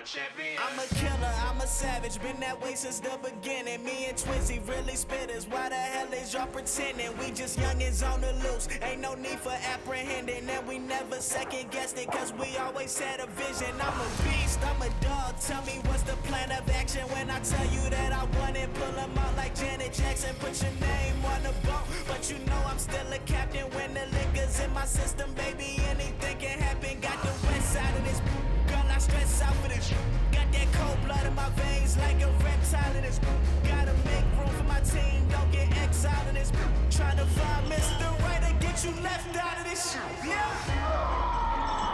champion. I'm a killer, I'm a savage, been that way since the beginning. Me and Twizzy really spitters, why the hell is y'all pretending? We just youngins on the loose, ain't no need for apprehending. And we never second guessed it, cause we always had a vision. I'm a beast, I'm a dog, tell me what's the plan of action? When I tell you that I want it, pull them out like Janet Jackson. Put your name on the boat, but you know I'm still a captain. When the liquor's in my system, baby, anything can happen. Got the west side of this, girl, I stress out for this. Got that cold blood in my veins like a reptile in this. Gotta make room for my team, don't get exiled in this. Trying to find Mr. Right and get you left out of this shit, yeah.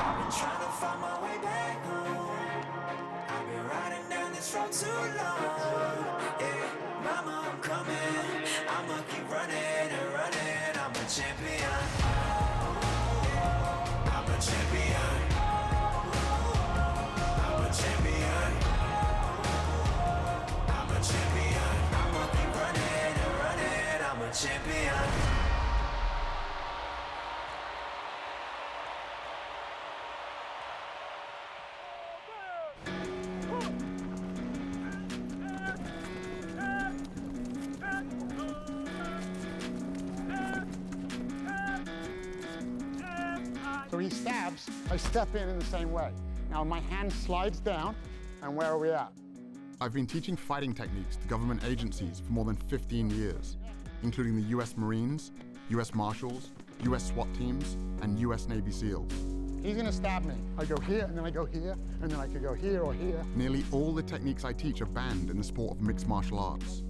I've been trying to find my way back home. I've been riding down this road too long. Yeah, mama, I'm coming. I'ma keep running and running. I'm a champion. I'm a champion. I'm a champion. I'm a champion. I'ma keep running and running. I'm a champion. So he stabs, I step in the same way. Now my hand slides down, and where are we at? I've been teaching fighting techniques to government agencies for more than 15 years, including the US Marines, US Marshals, US SWAT teams, and US Navy SEALs. He's gonna stab me. I go here, and then I go here, and then I could go here or here. Nearly all the techniques I teach are banned in the sport of mixed martial arts.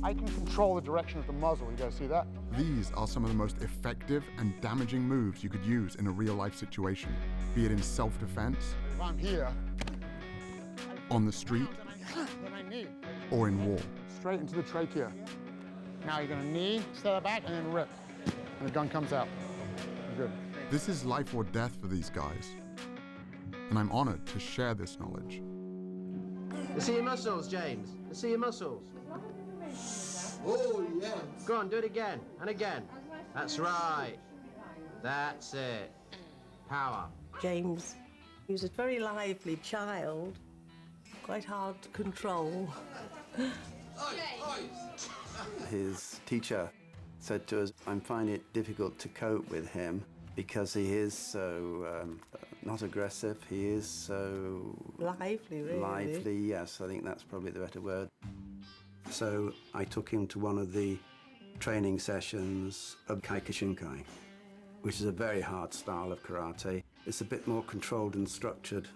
I can control the direction of the muzzle, you guys see that? These are some of the most effective and damaging moves you could use in a real-life situation, be it in self-defense, If I'm here, on the street, then I knee. or in war. Straight into the trachea. Now you're gonna knee, step back, and then rip. And the gun comes out. Good. This is life or death for these guys, and I'm honored to share this knowledge. Let's see your muscles, James. Let's see your muscles. Oh, yes. Go on, do it again and again. That's right. That's it. Power. James, he was a very lively child, quite hard to control. His teacher said to us, I'm finding it difficult to cope with him because he is so not aggressive, he is so... Lively, really. Lively, yes, I think that's probably the better word. So I took him to one of the training sessions of Kyokushinkai, which is a very hard style of karate. It's a bit more controlled and structured.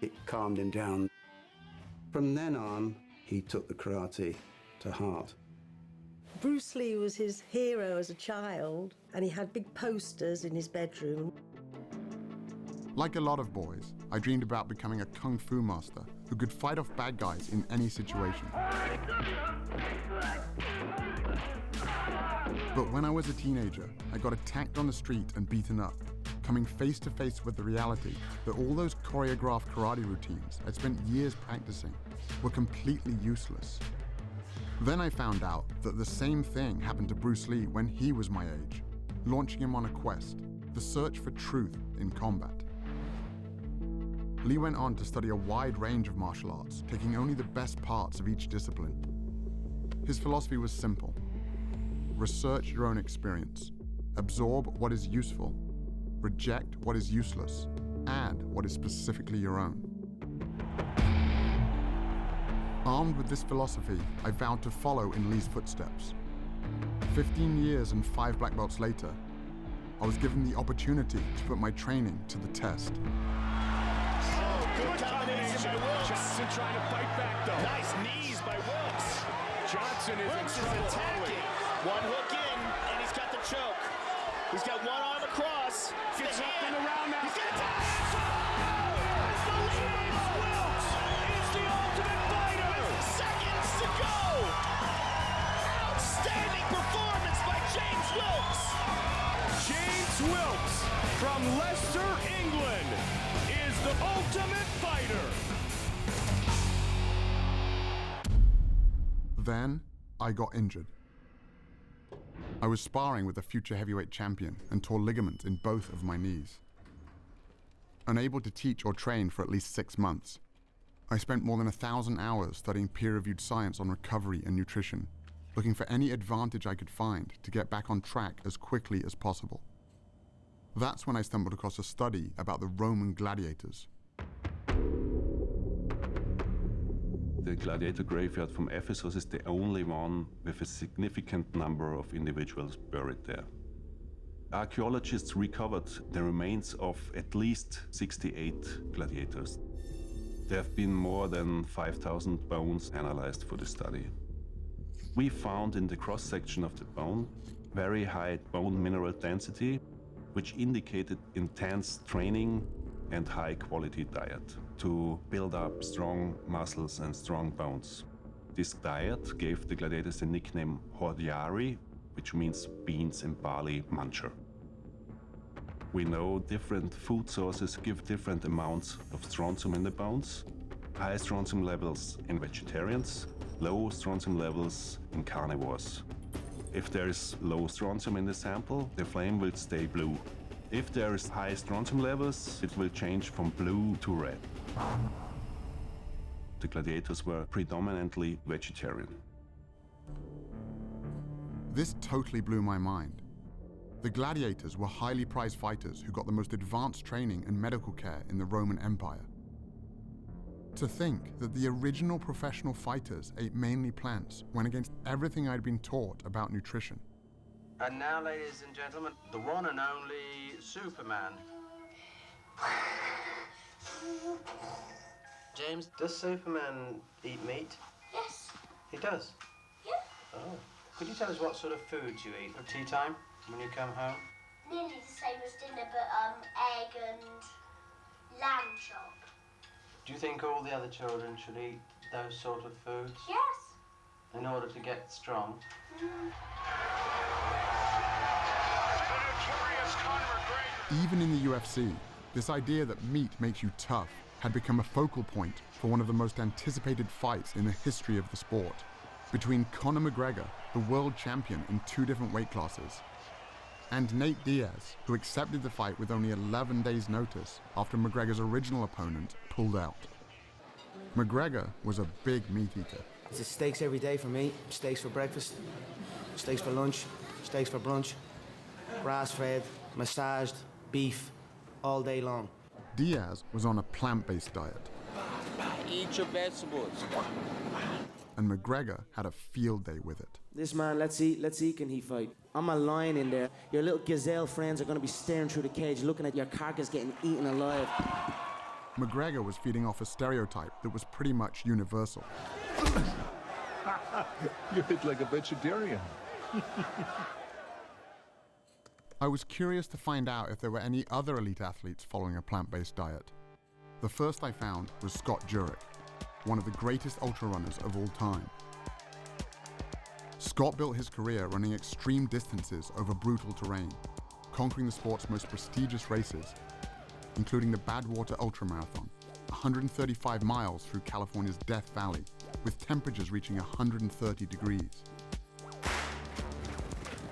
It calmed him down. From then on, he took the karate to heart. Bruce Lee was his hero as a child, and he had big posters in his bedroom. Like a lot of boys, I dreamed about becoming a kung fu master who could fight off bad guys in any situation. But when I was a teenager, I got attacked on the street and beaten up, coming face to face with the reality that all those choreographed karate routines I'd spent years practicing were completely useless. Then I found out that the same thing happened to Bruce Lee when he was my age, launching him on a quest, the search for truth in combat. Lee went on to study a wide range of martial arts, taking only the best parts of each discipline. His philosophy was simple: research your own experience, absorb what is useful, reject what is useless, add what is specifically your own. Armed with this philosophy, I vowed to follow in Lee's footsteps. 15 years and 5 black belts later, I was given the opportunity to put my training to the test. Good combination by Wilkes. Johnson trying to fight back, though. Nice knees by Wilkes. Johnson is in trouble. Attacking. One hook in, and he's got the choke. He's got one arm across. Gets up and around now. He's got a tap. Wilkes is the ultimate fighter. Seconds to go. Outstanding performance by James Wilkes. James Wilkes from Leicester, England, is the ultimate fighter. Then, I got injured. I was sparring with a future heavyweight champion and tore ligaments in both of my knees. Unable to teach or train for at least 6 months, I spent more than 1,000 hours studying peer-reviewed science on recovery and nutrition, looking for any advantage I could find to get back on track as quickly as possible. That's when I stumbled across a study about the Roman gladiators. The gladiator graveyard from Ephesus is the only one with a significant number of individuals buried there. Archaeologists recovered the remains of at least 68 gladiators. There have been more than 5,000 bones analyzed for the study. We found in the cross-section of the bone very high bone mineral density, which indicated intense training and high-quality diet to build up strong muscles and strong bones. This diet gave the gladiators the nickname hordeari, which means beans and barley muncher. We know different food sources give different amounts of strontium in the bones. High strontium levels in vegetarians, low strontium levels in carnivores. If there is low strontium in the sample, the flame will stay blue. If there is high strontium levels, it will change from blue to red. The gladiators were predominantly vegetarian. This totally blew my mind. The gladiators were highly prized fighters who got the most advanced training and medical care in the Roman Empire. To think that the original professional fighters ate mainly plants went against everything I'd been taught about nutrition. And now, ladies and gentlemen, the one and only Superman. James, does Superman eat meat? Yes. He does? Yeah. Oh. Could you tell us what sort of foods you eat at tea time when you come home? Nearly the same as dinner, but egg and lamb chop. Do you think all the other children should eat those sort of foods? Yes. In order to get strong? Even in the UFC, this idea that meat makes you tough had become a focal point for one of the most anticipated fights in the history of the sport, between Conor McGregor, the world champion in 2 different weight classes, and Nate Diaz, who accepted the fight with only 11 days' notice after McGregor's original opponent pulled out. McGregor was a big meat eater. It's steaks every day for me. Steaks for breakfast, steaks for lunch, steaks for brunch, grass-fed, massaged, beef, all day long. Diaz was on a plant-based diet. Eat your vegetables. And McGregor had a field day with it. This man, let's eat, can he fight? I'm a lion in there. Your little gazelle friends are going to be staring through the cage, looking at your carcass getting eaten alive. McGregor was feeding off a stereotype that was pretty much universal. You eat like a vegetarian. I was curious to find out if there were any other elite athletes following a plant-based diet. The first I found was Scott Jurek, one of the greatest ultra runners of all time. Scott built his career running extreme distances over brutal terrain, conquering the sport's most prestigious races, including the Badwater Ultramarathon, 135 miles through California's Death Valley, with temperatures reaching 130 degrees.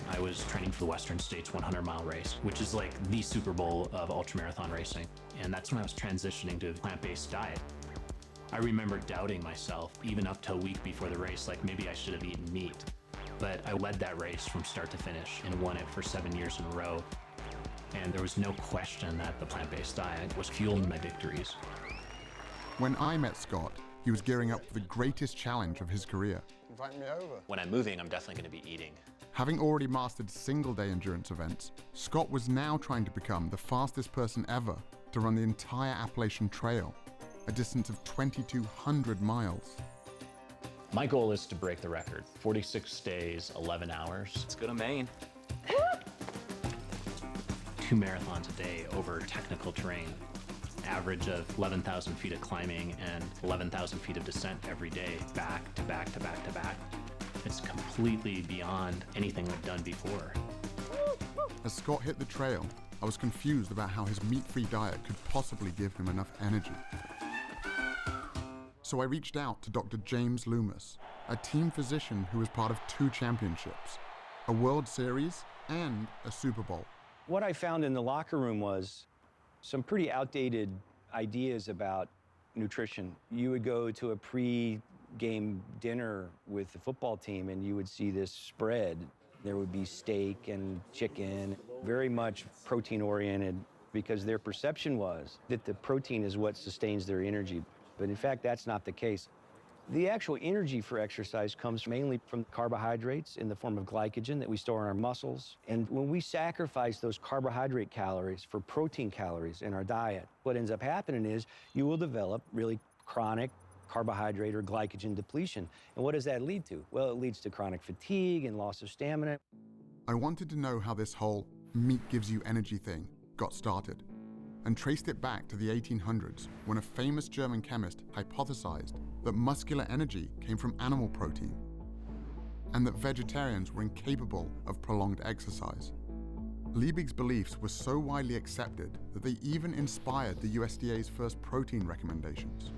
I was training for the Western States 100-mile race, which is like the Super Bowl of ultramarathon racing. And that's when I was transitioning to a plant-based diet. I remember doubting myself, even up to a week before the race, like maybe I should have eaten meat. But I led that race from start to finish and won it for 7 years in a row. And there was no question that the plant-based diet was fueling my victories. When I met Scott, he was gearing up for the greatest challenge of his career. Invite me over. When I'm moving, I'm definitely going to be eating. Having already mastered single-day endurance events, Scott was now trying to become the fastest person ever to run the entire Appalachian Trail, a distance of 2,200 miles. My goal is to break the record. 46 days, 11 hours. Let's go to Maine. 2 marathons a day over technical terrain. Average of 11,000 feet of climbing and 11,000 feet of descent every day, back to back to back to back. It's completely beyond anything I've done before. As Scott hit the trail, I was confused about how his meat-free diet could possibly give him enough energy. So I reached out to Dr. James Loomis, a team physician who was part of 2 championships, a World Series and a Super Bowl. What I found in the locker room was some pretty outdated ideas about nutrition. You would go to a pre-game dinner with the football team and you would see this spread. There would be steak and chicken, very much protein-oriented, because their perception was that the protein is what sustains their energy. But in fact, that's not the case. The actual energy for exercise comes mainly from carbohydrates in the form of glycogen that we store in our muscles. And when we sacrifice those carbohydrate calories for protein calories in our diet, what ends up happening is you will develop really chronic carbohydrate or glycogen depletion. And what does that lead to? Well, it leads to chronic fatigue and loss of stamina. I wanted to know how this whole meat gives you energy thing got started, and traced it back to the 1800s when a famous German chemist hypothesized that muscular energy came from animal protein, and that vegetarians were incapable of prolonged exercise. Liebig's beliefs were so widely accepted that they even inspired the USDA's first protein recommendations.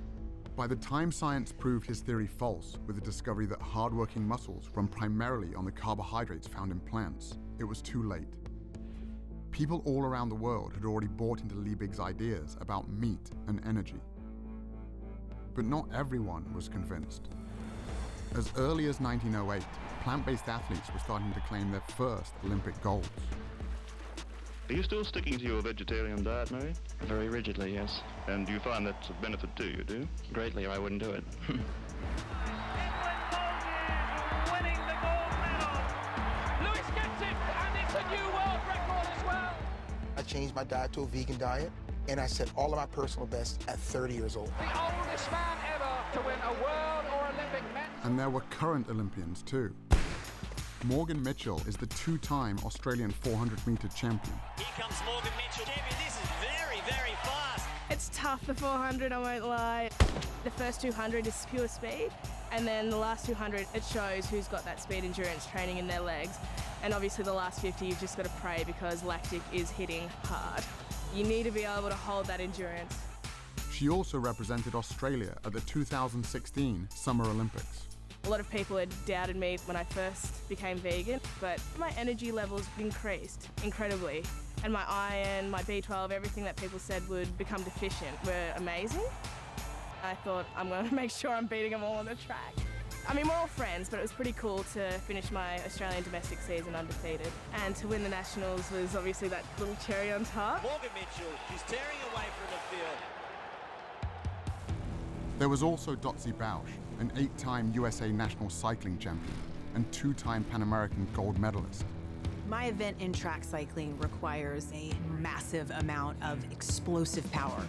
By the time science proved his theory false with the discovery that hardworking muscles run primarily on the carbohydrates found in plants, it was too late. People all around the world had already bought into Liebig's ideas about meat and energy. But not everyone was convinced. As early as 1908, plant-based athletes were starting to claim their first Olympic golds. Are you still sticking to your vegetarian diet, Mary? Very rigidly, yes. And do you find that's of benefit to you, do you? Greatly, or I wouldn't do it. Winning the gold medal. Lewis gets it, and it's a new world record as well. I changed my diet to a vegan diet, and I set all of my personal bests at 30 years old. The oldest man ever to win a world or Olympic men's. And there were current Olympians too. Morgan Mitchell is the two-time Australian 400-meter champion. Here comes Morgan Mitchell. Champion, this is very, very fast. It's tough, the 400, I won't lie. The first 200 is pure speed, and then the last 200, it shows who's got that speed endurance training in their legs. And obviously the last 50, you've just got to pray because lactic is hitting hard. You need to be able to hold that endurance. She also represented Australia at the 2016 Summer Olympics. A lot of people had doubted me when I first became vegan, but my energy levels increased incredibly. And my iron, my B12, everything that people said would become deficient were amazing. I thought, I'm going to make sure I'm beating them all on the track. I mean, we're all friends, but it was pretty cool to finish my Australian domestic season undefeated. And to win the Nationals was obviously that little cherry on top. Morgan Mitchell, she's tearing away from the field. There was also Dotsie Bausch, an 8-time USA national cycling champion and 2-time Pan American gold medalist. My event in track cycling requires a massive amount of explosive power.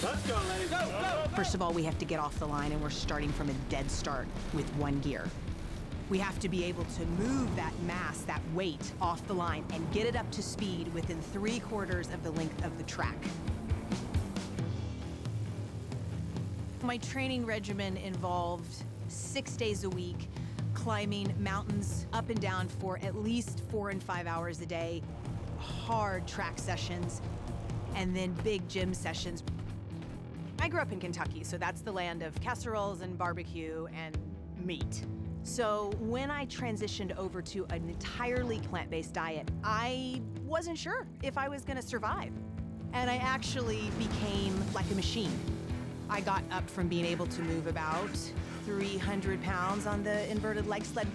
Let's go, ladies. Go, go, go. First of all, we have to get off the line, and we're starting from a dead start with one gear. We have to be able to move that mass, that weight, off the line and get it up to speed within 3/4 of the length of the track. My training regimen involved 6 days a week, climbing mountains up and down for at least 4 and 5 hours a day, hard track sessions, and then big gym sessions. I grew up in Kentucky, so that's the land of casseroles and barbecue and meat. So when I transitioned over to an entirely plant-based diet, I wasn't sure if I was gonna survive. And I actually became like a machine. I got up from being able to move about 300 pounds on the inverted leg sled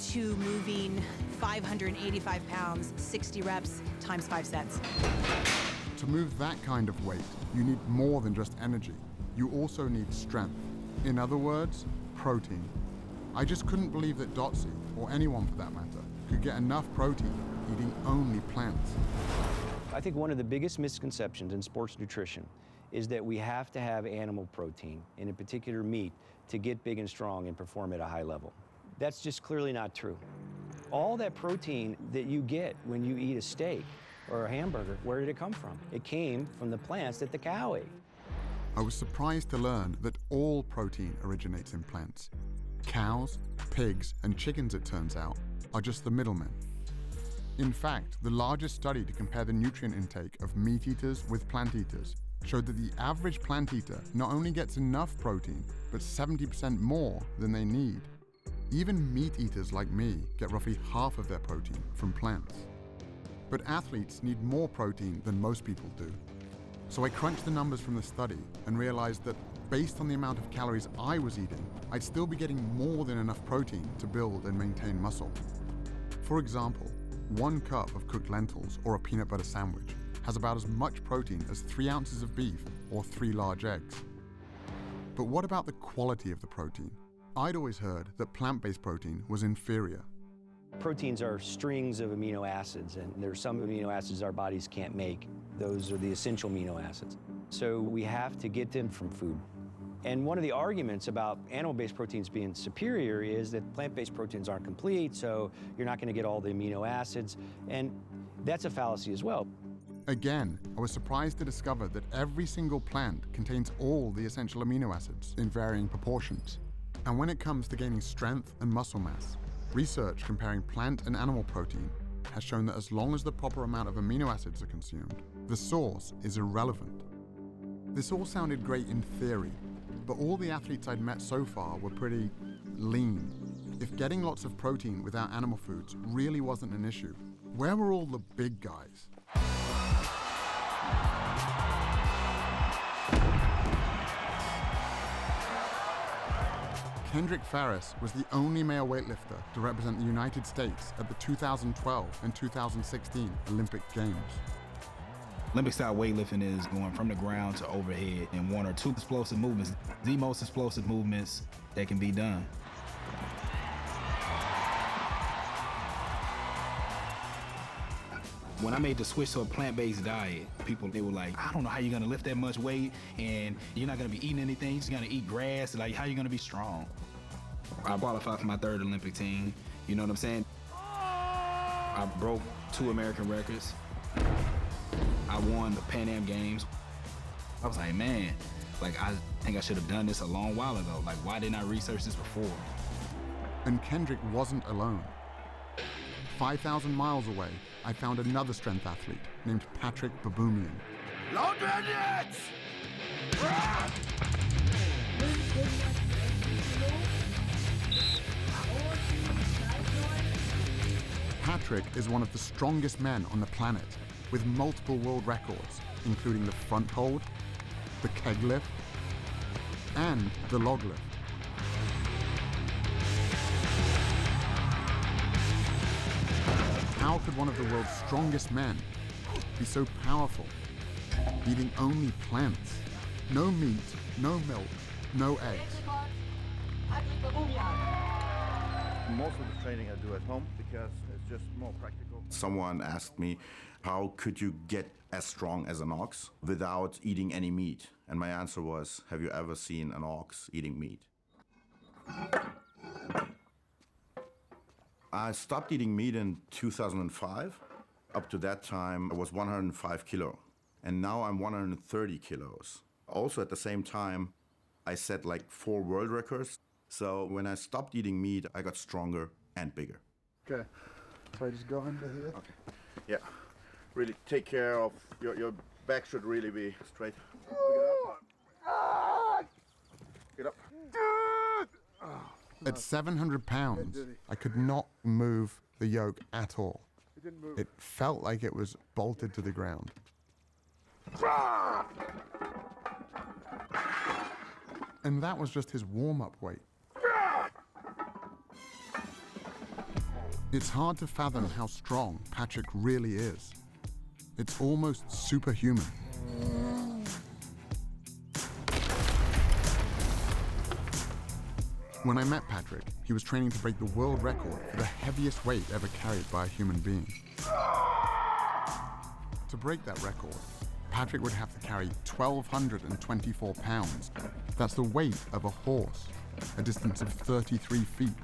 to moving 585 pounds, 60 reps, times 5 sets. To move that kind of weight, you need more than just energy. You also need strength. In other words, protein. I just couldn't believe that Dotsie, or anyone for that matter, could get enough protein eating only plants. I think one of the biggest misconceptions in sports nutrition is that we have to have animal protein, and in particular meat, to get big and strong and perform at a high level. That's just clearly not true. All that protein that you get when you eat a steak or a hamburger, where did it come from? It came from the plants that the cow ate. I was surprised to learn that all protein originates in plants. Cows, pigs, and chickens, it turns out, are just the middlemen. In fact, the largest study to compare the nutrient intake of meat eaters with plant eaters showed that the average plant eater not only gets enough protein, but 70% more than they need. Even meat eaters like me get roughly half of their protein from plants. But athletes need more protein than most people do. So I crunched the numbers from the study and realized that based on the amount of calories I was eating, I'd still be getting more than enough protein to build and maintain muscle. For example, 1 cup of cooked lentils or a peanut butter sandwich has about as much protein as 3 ounces of beef or 3 large eggs. But what about the quality of the protein? I'd always heard that plant-based protein was inferior. Proteins are strings of amino acids, and there's some amino acids our bodies can't make. Those are the essential amino acids. So we have to get them from food. And one of the arguments about animal-based proteins being superior is that plant-based proteins aren't complete, so you're not going to get all the amino acids, and that's a fallacy as well. Again, I was surprised to discover that every single plant contains all the essential amino acids in varying proportions. And when it comes to gaining strength and muscle mass, research comparing plant and animal protein has shown that as long as the proper amount of amino acids are consumed, the source is irrelevant. This all sounded great in theory, but all the athletes I'd met so far were pretty lean. If getting lots of protein without animal foods really wasn't an issue, where were all the big guys? Kendrick Farris was the only male weightlifter to represent the United States at the 2012 and 2016 Olympic Games. Olympic-style weightlifting is going from the ground to overhead in 1 or 2 explosive movements, the most explosive movements that can be done. When I made the switch to a plant-based diet, they were like, I don't know how you're gonna lift that much weight, and you're not gonna be eating anything, you're just gonna eat grass, like how are you gonna be strong? I qualified for my 3rd Olympic team, you know what I'm saying? I broke 2 American records. I won the Pan Am Games. I was like, man, like I think I should have done this a long while ago. Like, why didn't I research this before? And Kendrick wasn't alone. 5,000 miles away, I found another strength athlete named Patrick Baboumian. Load bandits! Patrick is one of the strongest men on the planet, with multiple world records, including the front hold, the keg lift, and the log lift. How could one of the world's strongest men be so powerful, eating only plants? No meat, no milk, no eggs. Most of the training I do at home because it's just more practical. Someone asked me, how could you get as strong as an ox without eating any meat? And my answer was, have you ever seen an ox eating meat? I stopped eating meat in 2005. Up to that time, I was 105 kilo. And now I'm 130 kilos. Also at the same time, I set like 4 world records. So when I stopped eating meat, I got stronger and bigger. Okay, so I just go under here. Okay, yeah. Really take care of, your back should really be straight. Get up. At 700 pounds, I could not move the yoke at all. It felt like it was bolted to the ground. And that was just his warm-up weight. It's hard to fathom how strong Patrick really is. It's almost superhuman. When I met Patrick, he was training to break the world record for the heaviest weight ever carried by a human being. To break that record, Patrick would have to carry 1,224 pounds. That's the weight of a horse, a distance of 33 feet.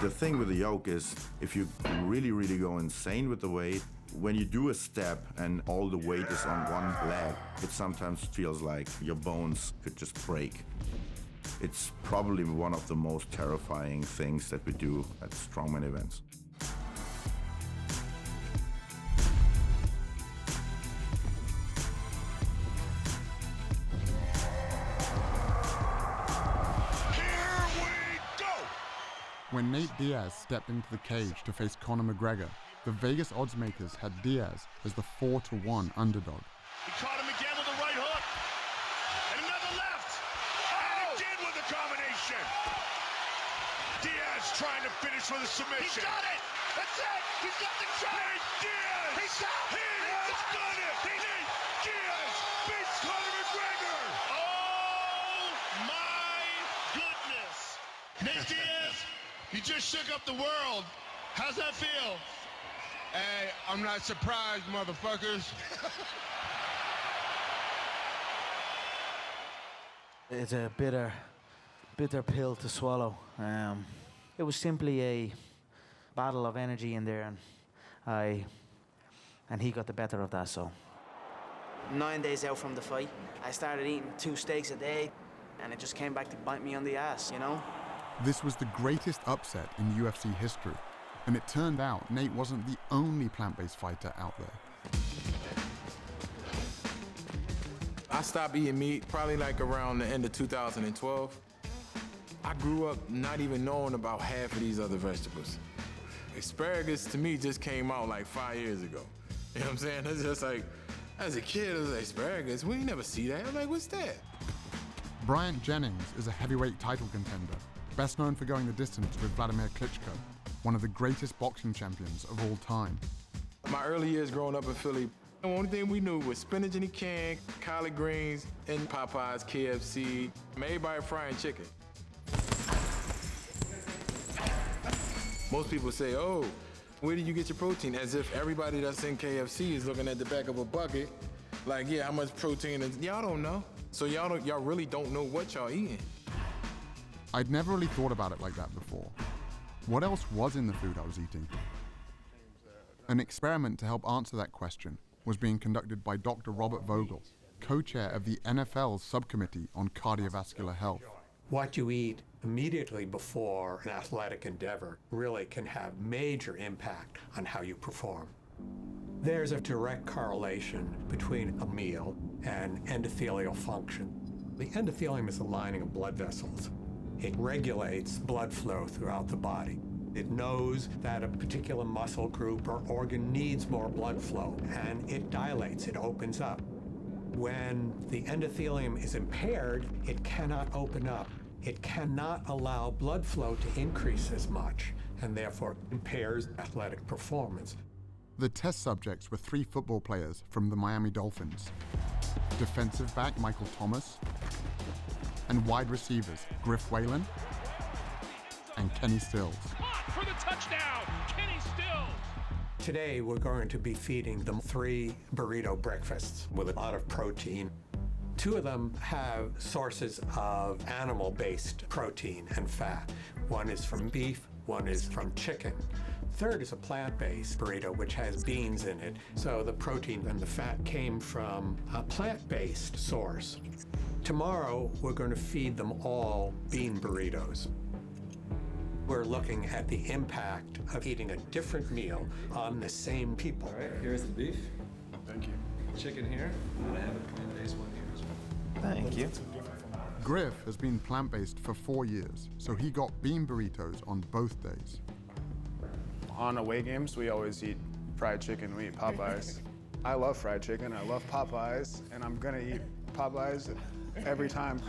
The thing with the yoke is, if you really, really go insane with the weight, when you do a step and all the weight is on one leg, it sometimes feels like your bones could just break. It's probably one of the most terrifying things that we do at strongman events. When Nate Diaz stepped into the cage to face Conor McGregor, the Vegas oddsmakers had Diaz as the 4-1 underdog. He caught him again with a submission. Diaz trying to finish with a submission. He's got it. That's it. He's got the choke. Nate Diaz. He's got it. He's done it. Nate Diaz beats Conor McGregor. Oh, my goodness. Nate Diaz, you just shook up the world. How's that feel? Hey, I'm not surprised, motherfuckers. It's a bitter pill to swallow. It was simply a battle of energy in there, and he got the better of that. So 9 days out from the fight, I started eating 2 steaks a day, and it just came back to bite me on the ass, you know? This was the greatest upset in UFC history, and it turned out Nate wasn't the only plant-based fighter out there. I stopped eating meat probably like around the end of 2012. I grew up not even knowing about half of these other vegetables. Asparagus to me just came out like 5 years ago. You know what I'm saying? It's just like, as a kid, it was like, asparagus, we ain't never see that. I'm like, what's that? Bryant Jennings is a heavyweight title contender, best known for going the distance with Vladimir Klitschko, one of the greatest boxing champions of all time. My early years growing up in Philly, the only thing we knew was spinach in a can, collard greens, and Popeyes, KFC, everybody frying chicken. Most people say, oh, where do you get your protein? As if everybody that's in KFC is looking at the back of a bucket, like, yeah, how much protein is, y'all don't know. So y'all really don't know what y'all eating. I'd never really thought about it like that before. What else was in the food I was eating? An experiment to help answer that question was being conducted by Dr. Robert Vogel, co-chair of the NFL's subcommittee on cardiovascular health. What you eat immediately before an athletic endeavor really can have major impact on how you perform. There's a direct correlation between a meal and endothelial function. The endothelium is the lining of blood vessels. It regulates blood flow throughout the body. It knows that a particular muscle group or organ needs more blood flow, and it dilates, it opens up. When the endothelium is impaired, it cannot open up. It cannot allow blood flow to increase as much, and therefore impairs athletic performance. The test subjects were 3 football players from the Miami Dolphins, defensive back Michael Thomas, and wide receivers Griff Whalen and Kenny Stills. For the touchdown, Kenny Stills. Today, we're going to be feeding them 3 burrito breakfasts with a lot of protein. 2 of them have sources of animal-based protein and fat. One is from beef, one is from chicken. Third is a plant-based burrito, which has beans in it. So the protein and the fat came from a plant-based source. Tomorrow, we're going to feed them all bean burritos. We're looking at the impact of eating a different meal on the same people. All right, here's the beef. Thank you. Chicken here, and I have a plant-based one here as well. Thank you. Griff has been plant-based for 4 years, so he got bean burritos on both days. On away games, we always eat fried chicken, we eat Popeyes. I love fried chicken, I love Popeyes, and I'm gonna eat Popeyes every time.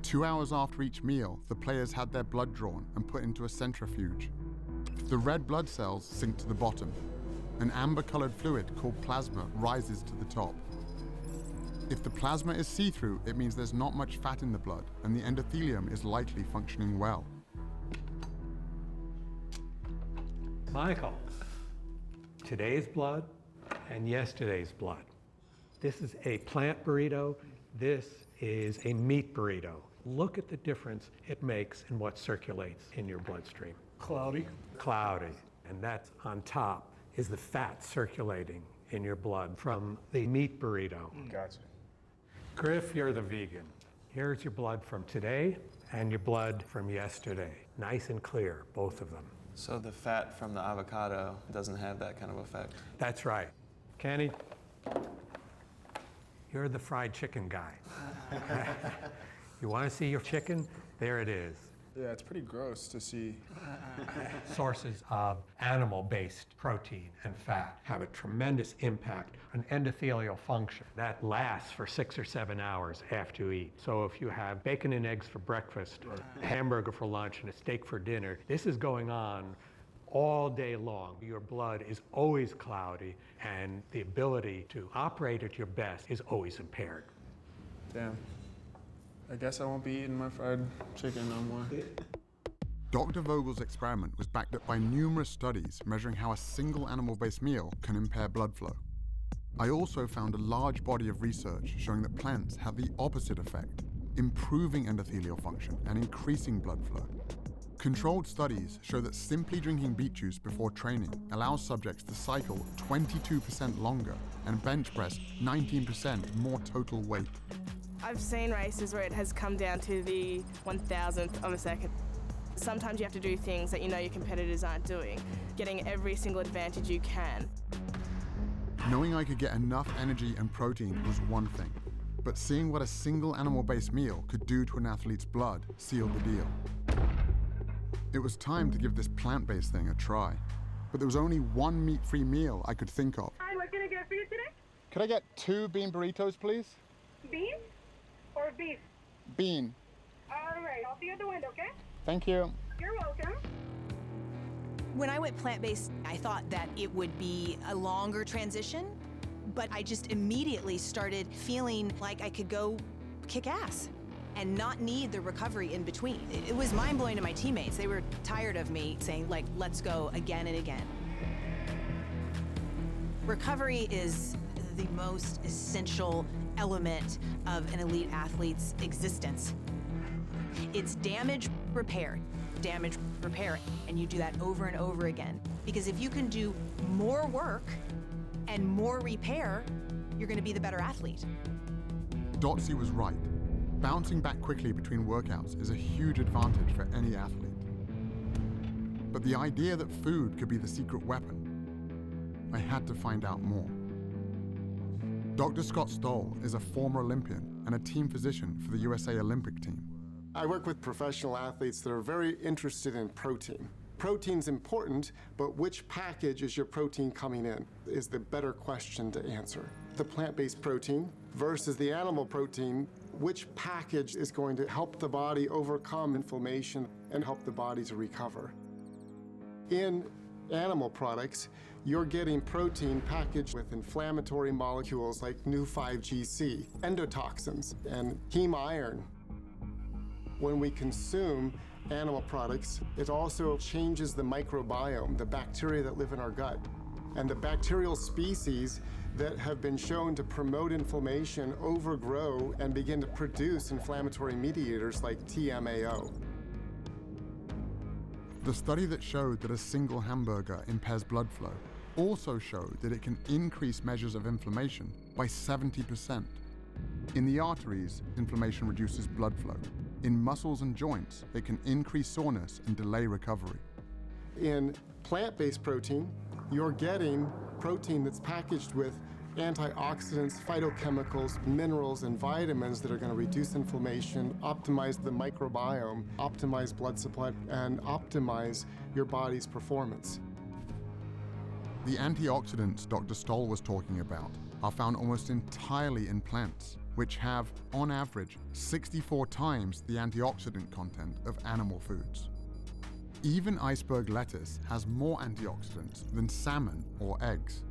2 hours after each meal, the players had their blood drawn and put into a centrifuge. The red blood cells sink to the bottom. An amber-colored fluid called plasma rises to the top. If the plasma is see-through, it means there's not much fat in the blood, and the endothelium is likely functioning well. Michael, today's blood and yesterday's blood. This is a plant burrito. This is a meat burrito. Look at the difference it makes in what circulates in your bloodstream. Cloudy? Cloudy. And that's on top is the fat circulating in your blood from the meat burrito. Gotcha. Griff, you're the vegan. Here's your blood from today and your blood from yesterday. Nice and clear, both of them. So the fat from the avocado doesn't have that kind of effect? That's right. Kenny, you're the fried chicken guy. You want to see your chicken? There it is. Yeah, it's pretty gross to see. Sources of animal-based protein and fat have a tremendous impact on endothelial function. That lasts for 6 or 7 hours after you eat. So if you have bacon and eggs for breakfast, or a hamburger for lunch, and a steak for dinner, this is going on all day long. Your blood is always cloudy, and the ability to operate at your best is always impaired. Damn. I guess I won't be eating my fried chicken no more. Dr. Vogel's experiment was backed up by numerous studies measuring how a single animal-based meal can impair blood flow. I also found a large body of research showing that plants have the opposite effect, improving endothelial function and increasing blood flow. Controlled studies show that simply drinking beet juice before training allows subjects to cycle 22% longer and bench press 19% more total weight. I've seen races where it has come down to the 1,000th of a second. Sometimes you have to do things that you know your competitors aren't doing, getting every single advantage you can. Knowing I could get enough energy and protein was one thing, but seeing what a single animal-based meal could do to an athlete's blood sealed the deal. It was time to give this plant-based thing a try, but there was only one meat-free meal I could think of. Hi, what can I get for you today? Could I get 2 bean burritos, please? Bean or beef? Bean. All right, I'll see you at the window, okay? Thank you. You're welcome. When I went plant-based, I thought that it would be a longer transition, but I just immediately started feeling like I could go kick ass and not need the recovery in between. It was mind-blowing to my teammates. They were tired of me saying, like, let's go again and again. Recovery is the most essential element of an elite athlete's existence. It's damage repair, and you do that over and over again. Because if you can do more work and more repair, you're gonna be the better athlete. Dotsie was right. Bouncing back quickly between workouts is a huge advantage for any athlete. But the idea that food could be the secret weapon, I had to find out more. Dr. Scott Stoll is a former Olympian and a team physician for the USA Olympic team. I work with professional athletes that are very interested in protein. Protein's important, but which package is your protein coming in is the better question to answer. The plant-based protein versus the animal protein, which package is going to help the body overcome inflammation and help the body to recover? In animal products, you're getting protein packaged with inflammatory molecules like Nu-5GC, endotoxins, and heme iron. When we consume animal products, it also changes the microbiome, the bacteria that live in our gut. And the bacterial species that have been shown to promote inflammation overgrow and begin to produce inflammatory mediators like TMAO. The study that showed that a single hamburger impairs blood flow also showed that it can increase measures of inflammation by 70%. In the arteries, inflammation reduces blood flow. In muscles and joints, it can increase soreness and delay recovery. In plant-based protein, you're getting protein that's packaged with antioxidants, phytochemicals, minerals, and vitamins that are going to reduce inflammation, optimize the microbiome, optimize blood supply, and optimize your body's performance. The antioxidants Dr. Stoll was talking about are found almost entirely in plants, which have, on average, 64 times the antioxidant content of animal foods. Even iceberg lettuce has more antioxidants than salmon or eggs.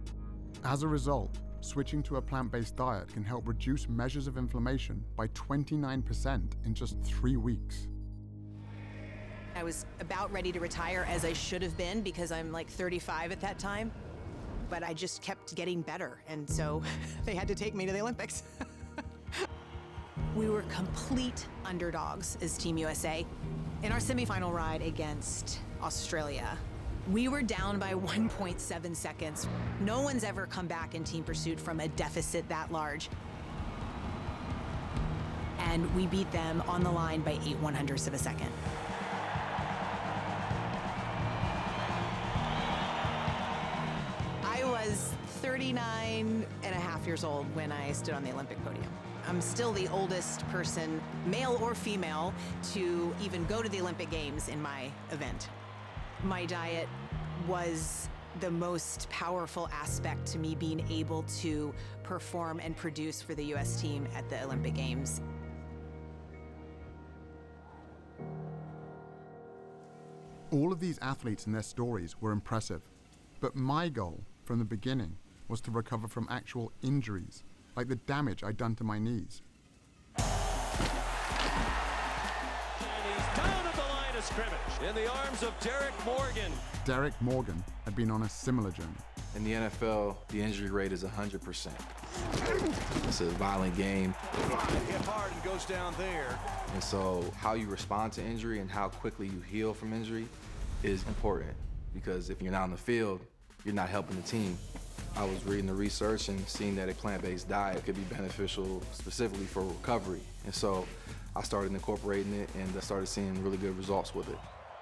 As a result, switching to a plant-based diet can help reduce measures of inflammation by 29% in just 3 weeks. I was about ready to retire, as I should have been, because I'm like 35 at that time. But I just kept getting better, and so they had to take me to the Olympics. We were complete underdogs as Team USA. In our semifinal ride against Australia, we were down by 1.7 seconds. No one's ever come back in team pursuit from a deficit that large. And we beat them on the line by 8/100ths of a second. I was 39 and a half years old when I stood on the Olympic podium. I'm still the oldest person, male or female, to even go to the Olympic Games in my event. My diet was the most powerful aspect to me being able to perform and produce for the U.S. team at the Olympic Games. All of these athletes and their stories were impressive, but my goal from the beginning was to recover from actual injuries, like the damage I'd done to my knees. And he's down at the line of scrimmage in the arms of Derek Morgan. Derek Morgan had been on a similar journey. In the NFL, the injury rate is 100%. It's a violent game. Hit hard and goes down there. And so how you respond to injury and how quickly you heal from injury is important, because if you're not on the field, you're not helping the team. I was reading the research and seeing that a plant-based diet could be beneficial specifically for recovery. And so I started incorporating it, and I started seeing really good results with it.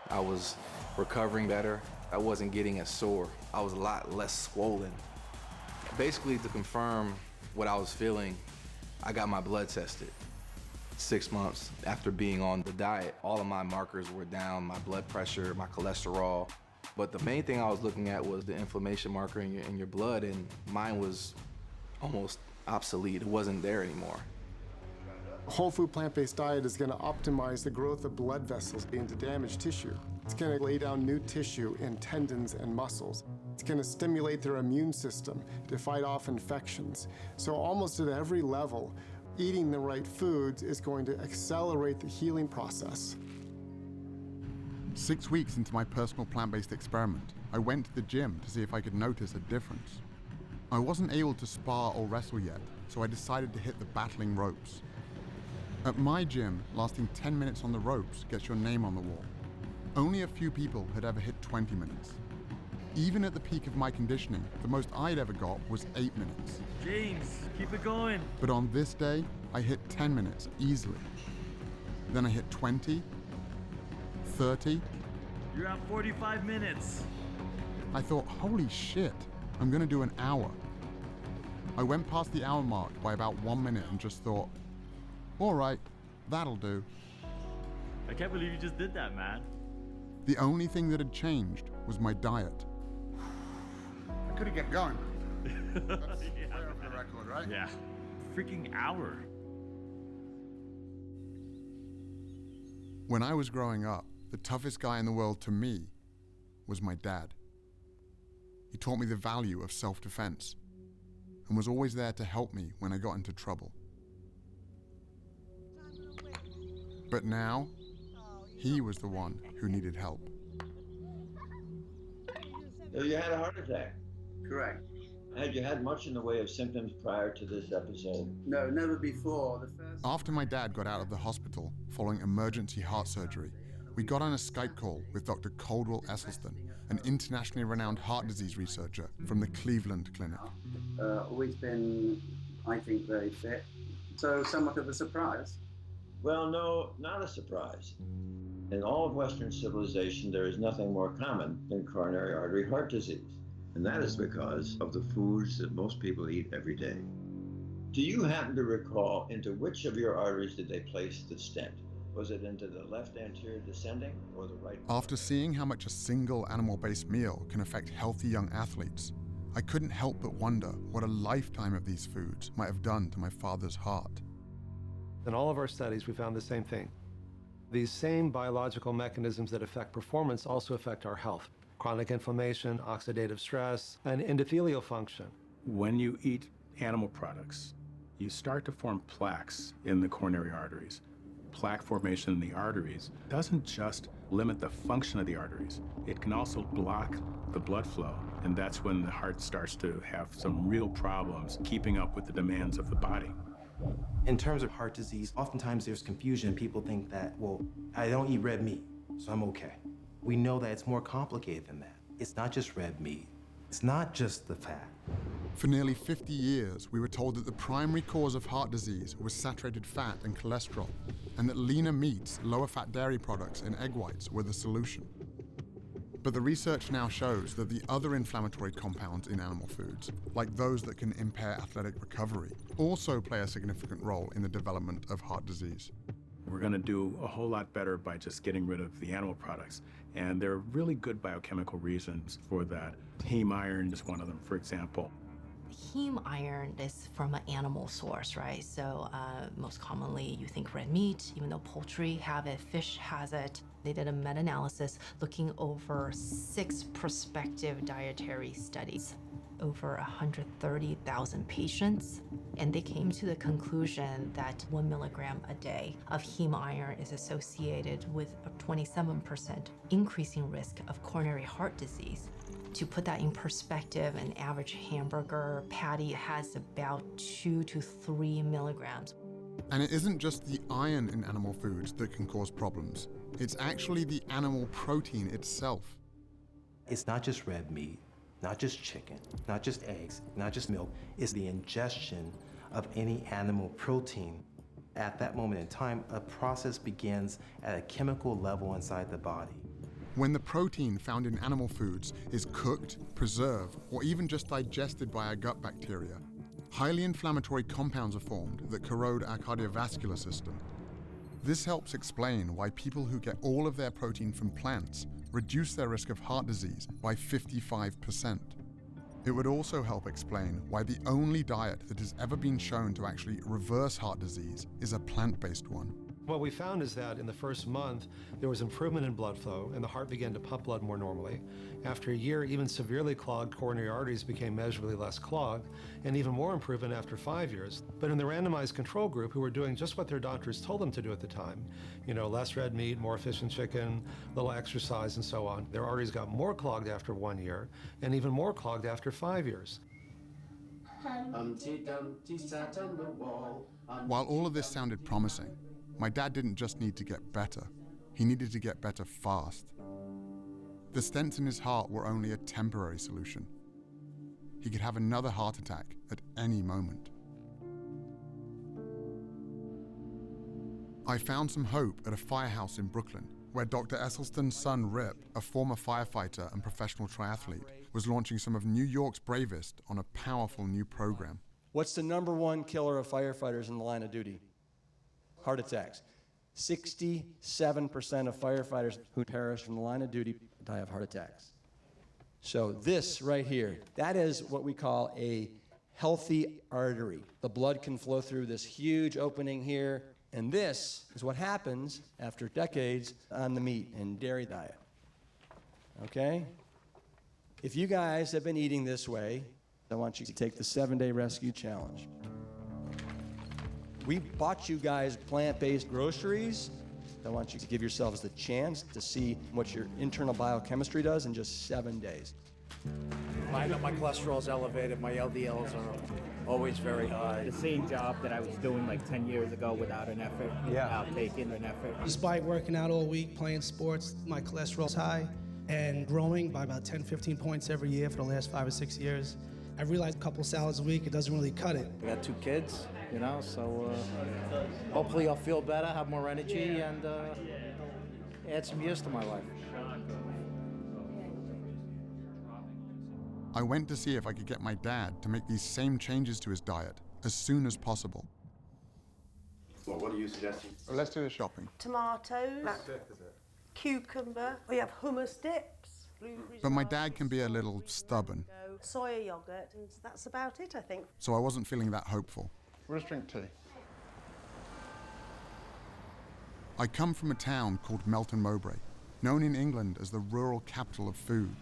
I was recovering better. I wasn't getting as sore. I was a lot less swollen. Basically, to confirm what I was feeling, I got my blood tested. 6 months after being on the diet, all of my markers were down, my blood pressure, my cholesterol. But the main thing I was looking at was the inflammation marker in your blood, and mine was almost obsolete. It wasn't there anymore. A whole food plant-based diet is going to optimize the growth of blood vessels into damaged tissue. It's going to lay down new tissue in tendons and muscles. It's going to stimulate their immune system to fight off infections. So almost at every level, eating the right foods is going to accelerate the healing process. 6 weeks into my personal plant-based experiment, I went to the gym to see if I could notice a difference. I wasn't able to spar or wrestle yet, so I decided to hit the battling ropes. At my gym, lasting 10 minutes on the ropes gets your name on the wall. Only a few people had ever hit 20 minutes. Even at the peak of my conditioning, the most I'd ever got was 8 minutes. James, keep it going. But on this day, I hit 10 minutes easily. Then I hit 20, 30. You're at 45 minutes. I thought, holy shit, I'm gonna do an hour. I went past the hour mark by about 1 minute and just thought, all right, that'll do. I can't believe you just did that, man. The only thing that had changed was my diet. I couldn't get going. That's fair for the record, right? Yeah. Freaking hour. When I was growing up, the toughest guy in the world to me was my dad. He taught me the value of self-defense and was always there to help me when I got into trouble. But now, he was the one who needed help. So you had a heart attack? Correct. Had you had much in the way of symptoms prior to this episode? No, never before. After my dad got out of the hospital following emergency heart surgery, we got on a Skype call with Dr. Caldwell Esselstyn, an internationally renowned heart disease researcher from the Cleveland Clinic. Always been, I think, very fit. So somewhat of a surprise. Well, no, not a surprise. In all of Western civilization, there is nothing more common than coronary artery heart disease. And that is because of the foods that most people eat every day. Do you happen to recall into which of your arteries did they place the stent? Was it into the left anterior descending or the right? After seeing how much a single animal-based meal can affect healthy young athletes, I couldn't help but wonder what a lifetime of these foods might have done to my father's heart. In all of our studies, we found the same thing. These same biological mechanisms that affect performance also affect our health. Chronic inflammation, oxidative stress, and endothelial function. When you eat animal products, you start to form plaques in the coronary arteries. Plaque formation in the arteries doesn't just limit the function of the arteries, it can also block the blood flow. And that's when the heart starts to have some real problems keeping up with the demands of the body. In terms of heart disease, oftentimes there's confusion. People think that, well, I don't eat red meat, so I'm okay. We know that it's more complicated than that. It's not just red meat. It's not just the fat. For nearly 50 years, we were told that the primary cause of heart disease was saturated fat and cholesterol, and that leaner meats, lower fat dairy products, and egg whites were the solution. But the research now shows that the other inflammatory compounds in animal foods, like those that can impair athletic recovery, also play a significant role in the development of heart disease. We're going to do a whole lot better by just getting rid of the animal products. And there are really good biochemical reasons for that. Heme iron is one of them, for example. Heme iron is from an animal source, right? So most commonly you think red meat, even though poultry have it, fish has it. They did a meta-analysis looking over 6 prospective dietary studies, over 130,000 patients, and they came to the conclusion that 1 milligram a day of heme iron is associated with a 27% increasing risk of coronary heart disease. To put that in perspective, an average hamburger patty has about 2 to 3 milligrams. And it isn't just the iron in animal foods that can cause problems. It's actually the animal protein itself. It's not just red meat, not just chicken, not just eggs, not just milk. It's the ingestion of any animal protein. At that moment in time, a process begins at a chemical level inside the body. When the protein found in animal foods is cooked, preserved, or even just digested by our gut bacteria, highly inflammatory compounds are formed that corrode our cardiovascular system. This helps explain why people who get all of their protein from plants reduce their risk of heart disease by 55%. It would also help explain why the only diet that has ever been shown to actually reverse heart disease is a plant-based one. What we found is that in the first month, there was improvement in blood flow and the heart began to pump blood more normally. After a year, even severely clogged coronary arteries became measurably less clogged, and even more improvement after 5 years. But in the randomized control group, who were doing just what their doctors told them to do at the time, less red meat, more efficient chicken, little exercise, and so on, their arteries got more clogged after 1 year, and even more clogged after 5 years. Humpty Dumpty sat on the wall. While all of this sounded promising, my dad didn't just need to get better, he needed to get better fast. The stents in his heart were only a temporary solution. He could have another heart attack at any moment. I found some hope at a firehouse in Brooklyn, where Dr. Esselstyn's son Rip, a former firefighter and professional triathlete, was launching some of New York's bravest on a powerful new program. What's the #1 killer of firefighters in the line of duty? Heart attacks. 67% of firefighters who perish from the line of duty die of heart attacks. So this right here, that is what we call a healthy artery. The blood can flow through this huge opening here, and this is what happens after decades on the meat and dairy diet. Okay? If you guys have been eating this way, I want you to take the 7-day rescue challenge. We bought you guys plant-based groceries. I want you to give yourselves the chance to see what your internal biochemistry does in just 7 days. I know my cholesterol is elevated, my LDLs are always very high. The same job that I was doing like 10 years ago without an effort, without taking an effort. Despite working out all week, playing sports, my cholesterol's high and growing by about 10, 15 points every year for the last 5 or 6 years. I realized a couple salads a week, it doesn't really cut it. I got 2 kids, so hopefully I'll feel better, have more energy, and add some years to my life. I went to see if I could get my dad to make these same changes to his diet as soon as possible. Well, what are you suggesting? Well, let's do the shopping. Tomatoes, cucumber, we have hummus dips, blueberries. But my dad can be a little stubborn, soya yogurt, and that's about it, I think. so I wasn't feeling that hopeful. We'll just drink tea. I come from a town called Melton Mowbray, known in England as the rural capital of food.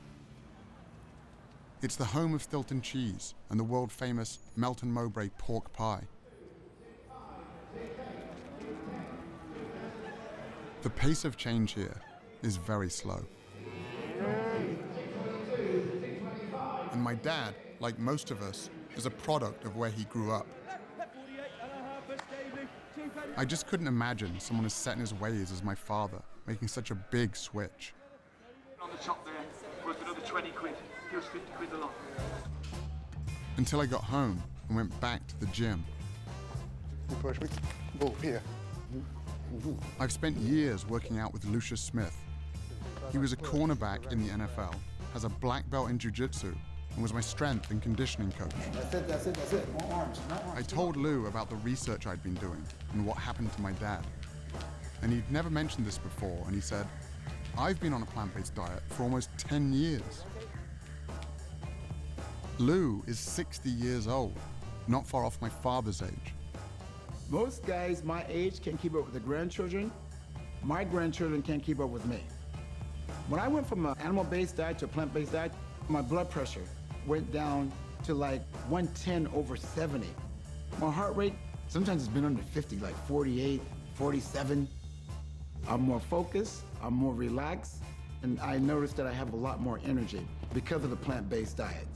It's the home of Stilton cheese and the world-famous Melton Mowbray pork pie. The pace of change here is very slow. And my dad, like most of us, is a product of where he grew up. I just couldn't imagine someone as set in his ways as my father making such a big switch. On the top there, worth another 20 quid. Feels 50 quid a lot. Until I got home and went back to the gym. You push me. Ball here. I've spent years working out with Lucius Smith, He was a cornerback in the NFL, has a black belt in jiu-jitsu, and was my strength and conditioning coach. That's it. More arms, I told Lou about the research I'd been doing and what happened to my dad. And he'd never mentioned this before, and he said, I've been on a plant-based diet for almost 10 years. Lou is 60 years old, not far off my father's age. Most guys my age can keep up with their grandchildren. My grandchildren can't keep up with me. When I went from an animal-based diet to a plant-based diet, my blood pressure went down to like 110/70. My heart rate, sometimes it's been under 50, like 48, 47. I'm more focused, I'm more relaxed, and I noticed that I have a lot more energy because of the plant-based diet.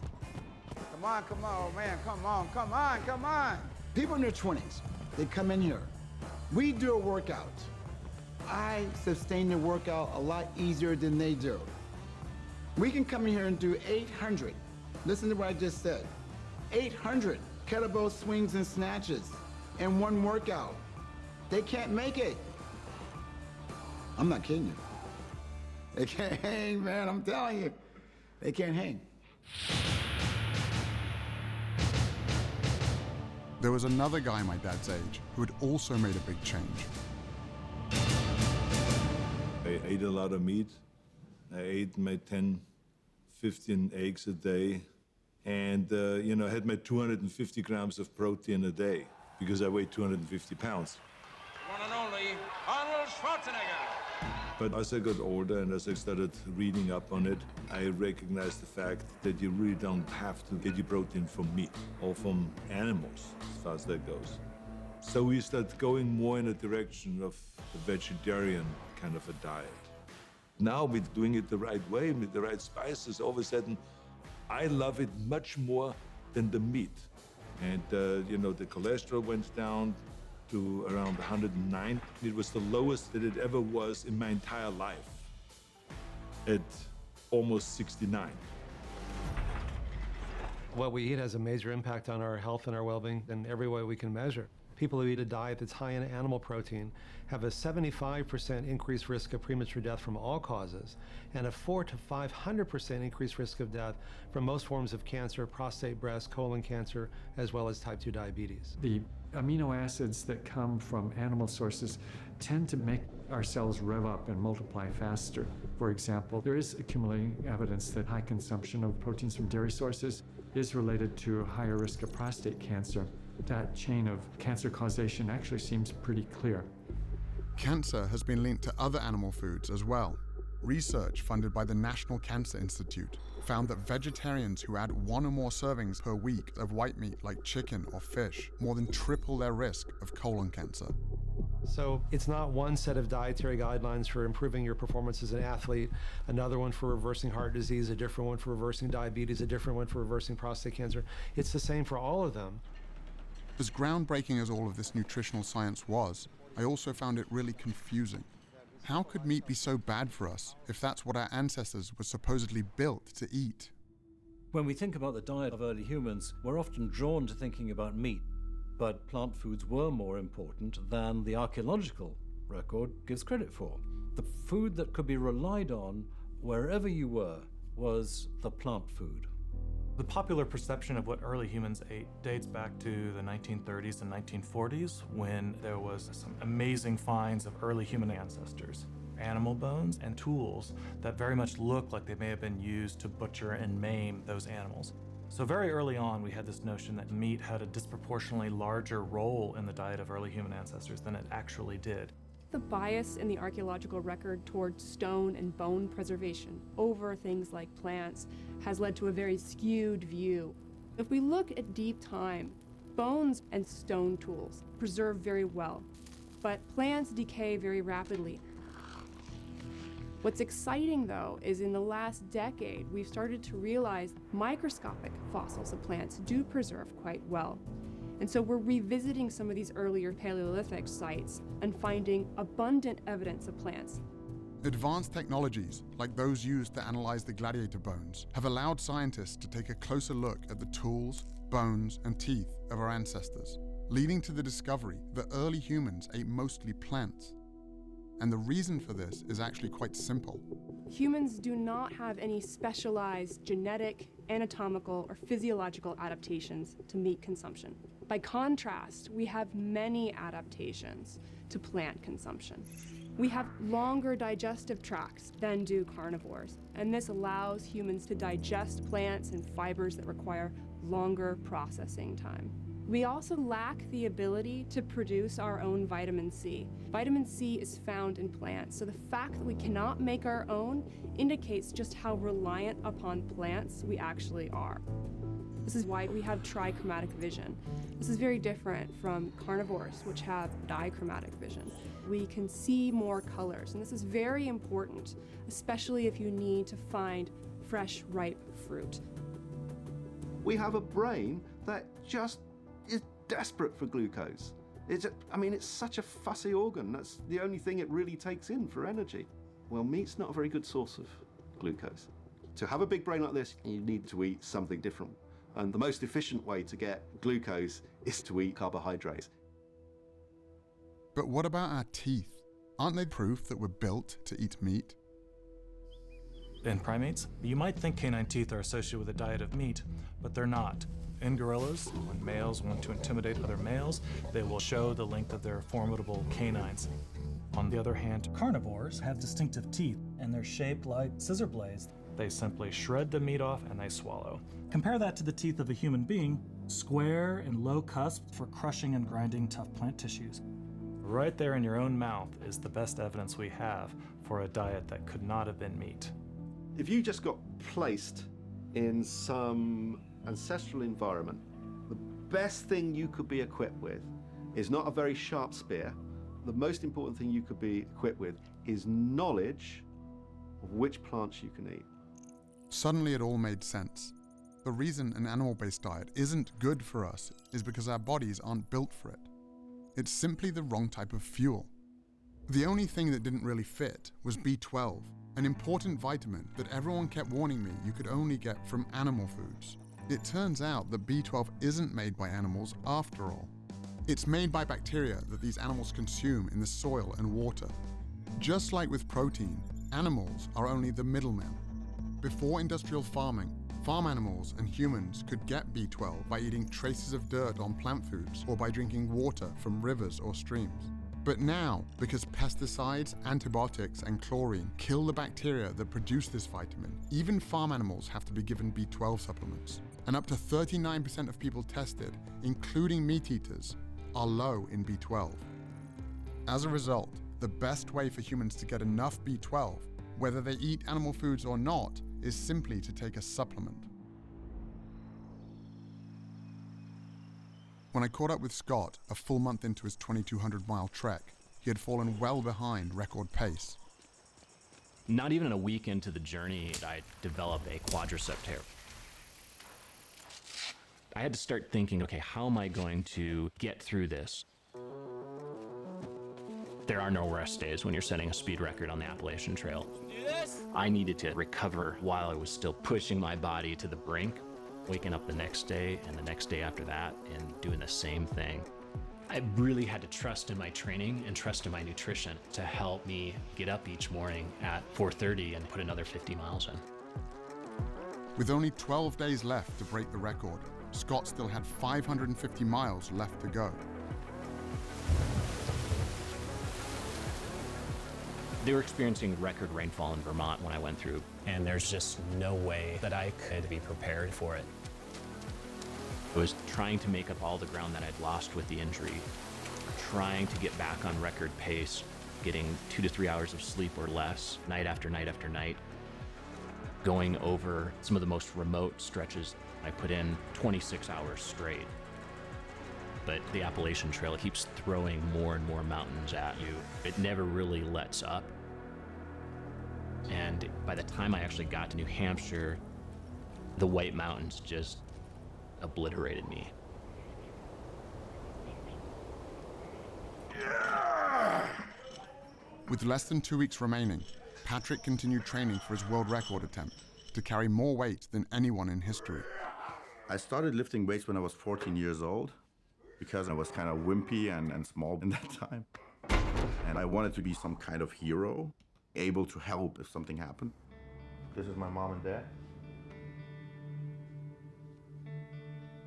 Come on, man, come on. People in their 20s, they come in here. We do a workout. I sustain the workout a lot easier than they do. We can come in here and do 800. Listen to what I just said. 800 kettlebell swings and snatches in one workout. They can't make it. I'm not kidding you. They can't hang, man, I'm telling you. They can't hang. There was another guy my dad's age who had also made a big change. I ate a lot of meat. I ate my 10, 15 eggs a day. And, had my 250 grams of protein a day because I weighed 250 pounds. One and only Arnold Schwarzenegger. But as I got older and as I started reading up on it, I recognized the fact that you really don't have to get your protein from meat or from animals, as far as that goes. So we start going more in a direction of a vegetarian kind of a diet. Now we're doing it the right way, with the right spices. All of a sudden, I love it much more than the meat. And, the cholesterol went down to around 109. It was the lowest that it ever was in my entire life, at almost 69. What we eat has a major impact on our health and our well-being in every way we can measure. People who eat a diet that's high in animal protein have a 75% increased risk of premature death from all causes, and a 400% to 500% increased risk of death from most forms of cancer, prostate, breast, colon cancer, as well as type 2 diabetes. The amino acids that come from animal sources tend to make our cells rev up and multiply faster. For example, there is accumulating evidence that high consumption of proteins from dairy sources is related to a higher risk of prostate cancer. That chain of cancer causation actually seems pretty clear. Cancer has been linked to other animal foods as well. Research funded by the National Cancer Institute found that vegetarians who add 1 or more servings per week of white meat like chicken or fish more than triple their risk of colon cancer. So it's not one set of dietary guidelines for improving your performance as an athlete, another one for reversing heart disease, a different one for reversing diabetes, a different one for reversing prostate cancer. It's the same for all of them. As groundbreaking as all of this nutritional science was, I also found it really confusing. How could meat be so bad for us if that's what our ancestors were supposedly built to eat? When we think about the diet of early humans, we're often drawn to thinking about meat, but plant foods were more important than the archaeological record gives credit for. The food that could be relied on wherever you were was the plant food. The popular perception of what early humans ate dates back to the 1930s and 1940s, when there was some amazing finds of early human ancestors, animal bones and tools that very much look like they may have been used to butcher and maim those animals. So very early on, we had this notion that meat had a disproportionately larger role in the diet of early human ancestors than it actually did. The bias in the archaeological record toward stone and bone preservation over things like plants has led to a very skewed view. If we look at deep time, bones and stone tools preserve very well, but plants decay very rapidly. What's exciting, though, is in the last decade, we've started to realize microscopic fossils of plants do preserve quite well. And so we're revisiting some of these earlier Paleolithic sites and finding abundant evidence of plants. Advanced technologies, like those used to analyze the gladiator bones, have allowed scientists to take a closer look at the tools, bones, and teeth of our ancestors, leading to the discovery that early humans ate mostly plants. And the reason for this is actually quite simple. Humans do not have any specialized genetic, anatomical, or physiological adaptations to meat consumption. By contrast, we have many adaptations to plant consumption. We have longer digestive tracts than do carnivores, and this allows humans to digest plants and fibers that require longer processing time. We also lack the ability to produce our own vitamin C. Vitamin C is found in plants, so the fact that we cannot make our own indicates just how reliant upon plants we actually are. This is why we have trichromatic vision. This is very different from carnivores, which have dichromatic vision. We can see more colors, and this is very important, especially if you need to find fresh, ripe fruit. We have a brain that just is desperate for glucose. It's such a fussy organ. That's the only thing it really takes in for energy. Well, meat's not a very good source of glucose. To have a big brain like this, you need to eat something different. And the most efficient way to get glucose is to eat carbohydrates. But what about our teeth? Aren't they proof that we're built to eat meat? In primates, you might think canine teeth are associated with a diet of meat, but they're not. In gorillas, when males want to intimidate other males, they will show the length of their formidable canines. On the other hand, carnivores have distinctive teeth, and they're shaped like scissor blades. They simply shred the meat off and they swallow. Compare that to the teeth of a human being, square and low cusped for crushing and grinding tough plant tissues. Right there in your own mouth is the best evidence we have for a diet that could not have been meat. If you just got placed in some ancestral environment, the best thing you could be equipped with is not a very sharp spear. The most important thing you could be equipped with is knowledge of which plants you can eat. Suddenly it all made sense. The reason an animal-based diet isn't good for us is because our bodies aren't built for it. It's simply the wrong type of fuel. The only thing that didn't really fit was B12, an important vitamin that everyone kept warning me you could only get from animal foods. It turns out that B12 isn't made by animals after all. It's made by bacteria that these animals consume in the soil and water. Just like with protein, animals are only the middlemen. Before industrial farming, farm animals and humans could get B12 by eating traces of dirt on plant foods or by drinking water from rivers or streams. But now, because pesticides, antibiotics, and chlorine kill the bacteria that produce this vitamin, even farm animals have to be given B12 supplements. And up to 39% of people tested, including meat eaters, are low in B12. As a result, the best way for humans to get enough B12, whether they eat animal foods or not, is simply to take a supplement. When I caught up with Scott a full month into his 2,200-mile trek, he had fallen well behind record pace. Not even a week into the journey, I developed a quadricep tear. I had to start thinking, okay, how am I going to get through this? There are no rest days when you're setting a speed record on the Appalachian Trail. I needed to recover while I was still pushing my body to the brink, waking up the next day and the next day after that and doing the same thing. I really had to trust in my training and trust in my nutrition to help me get up each morning at 4:30 and put another 50 miles in. With only 12 days left to break the record, Scott still had 550 miles left to go. They were experiencing record rainfall in Vermont when I went through, and there's just no way that I could be prepared for it. I was trying to make up all the ground that I'd lost with the injury, trying to get back on record pace, getting 2 to 3 hours of sleep or less, night after night after night, going over some of the most remote stretches. I put in 26 hours straight. But the Appalachian Trail keeps throwing more and more mountains at you. It never really lets up. And by the time I actually got to New Hampshire, the White Mountains just obliterated me. With less than 2 weeks remaining, Patrick continued training for his world record attempt to carry more weight than anyone in history. I started lifting weights when I was 14 years old because I was kind of wimpy and small in that time. and I wanted to be some kind of hero, able to help if something happened. This is my mom and dad.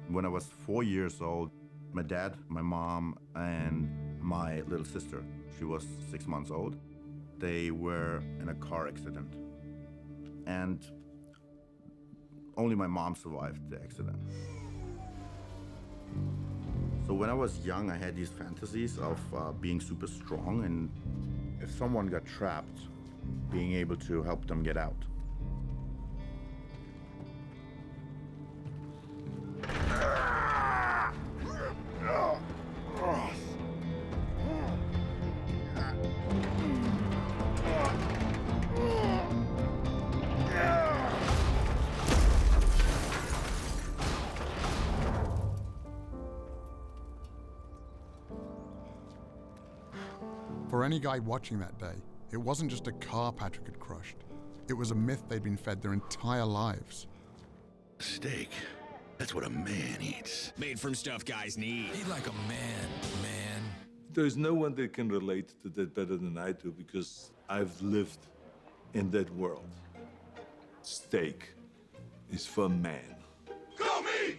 When I was 4 years old, my dad, my mom, and my little sister, she was 6 months old, they were in a car accident. And only my mom survived the accident. So when I was young, I had these fantasies of being super strong, and if someone got trapped, being able to help them get out. For any guy watching that day, it wasn't just a car Patrick had crushed. It was a myth they'd been fed their entire lives. Steak. That's what a man eats. Made from stuff guys need. Eat like a man. There's no one that can relate to that better than I do because I've lived in that world. Steak is for man. Go meat!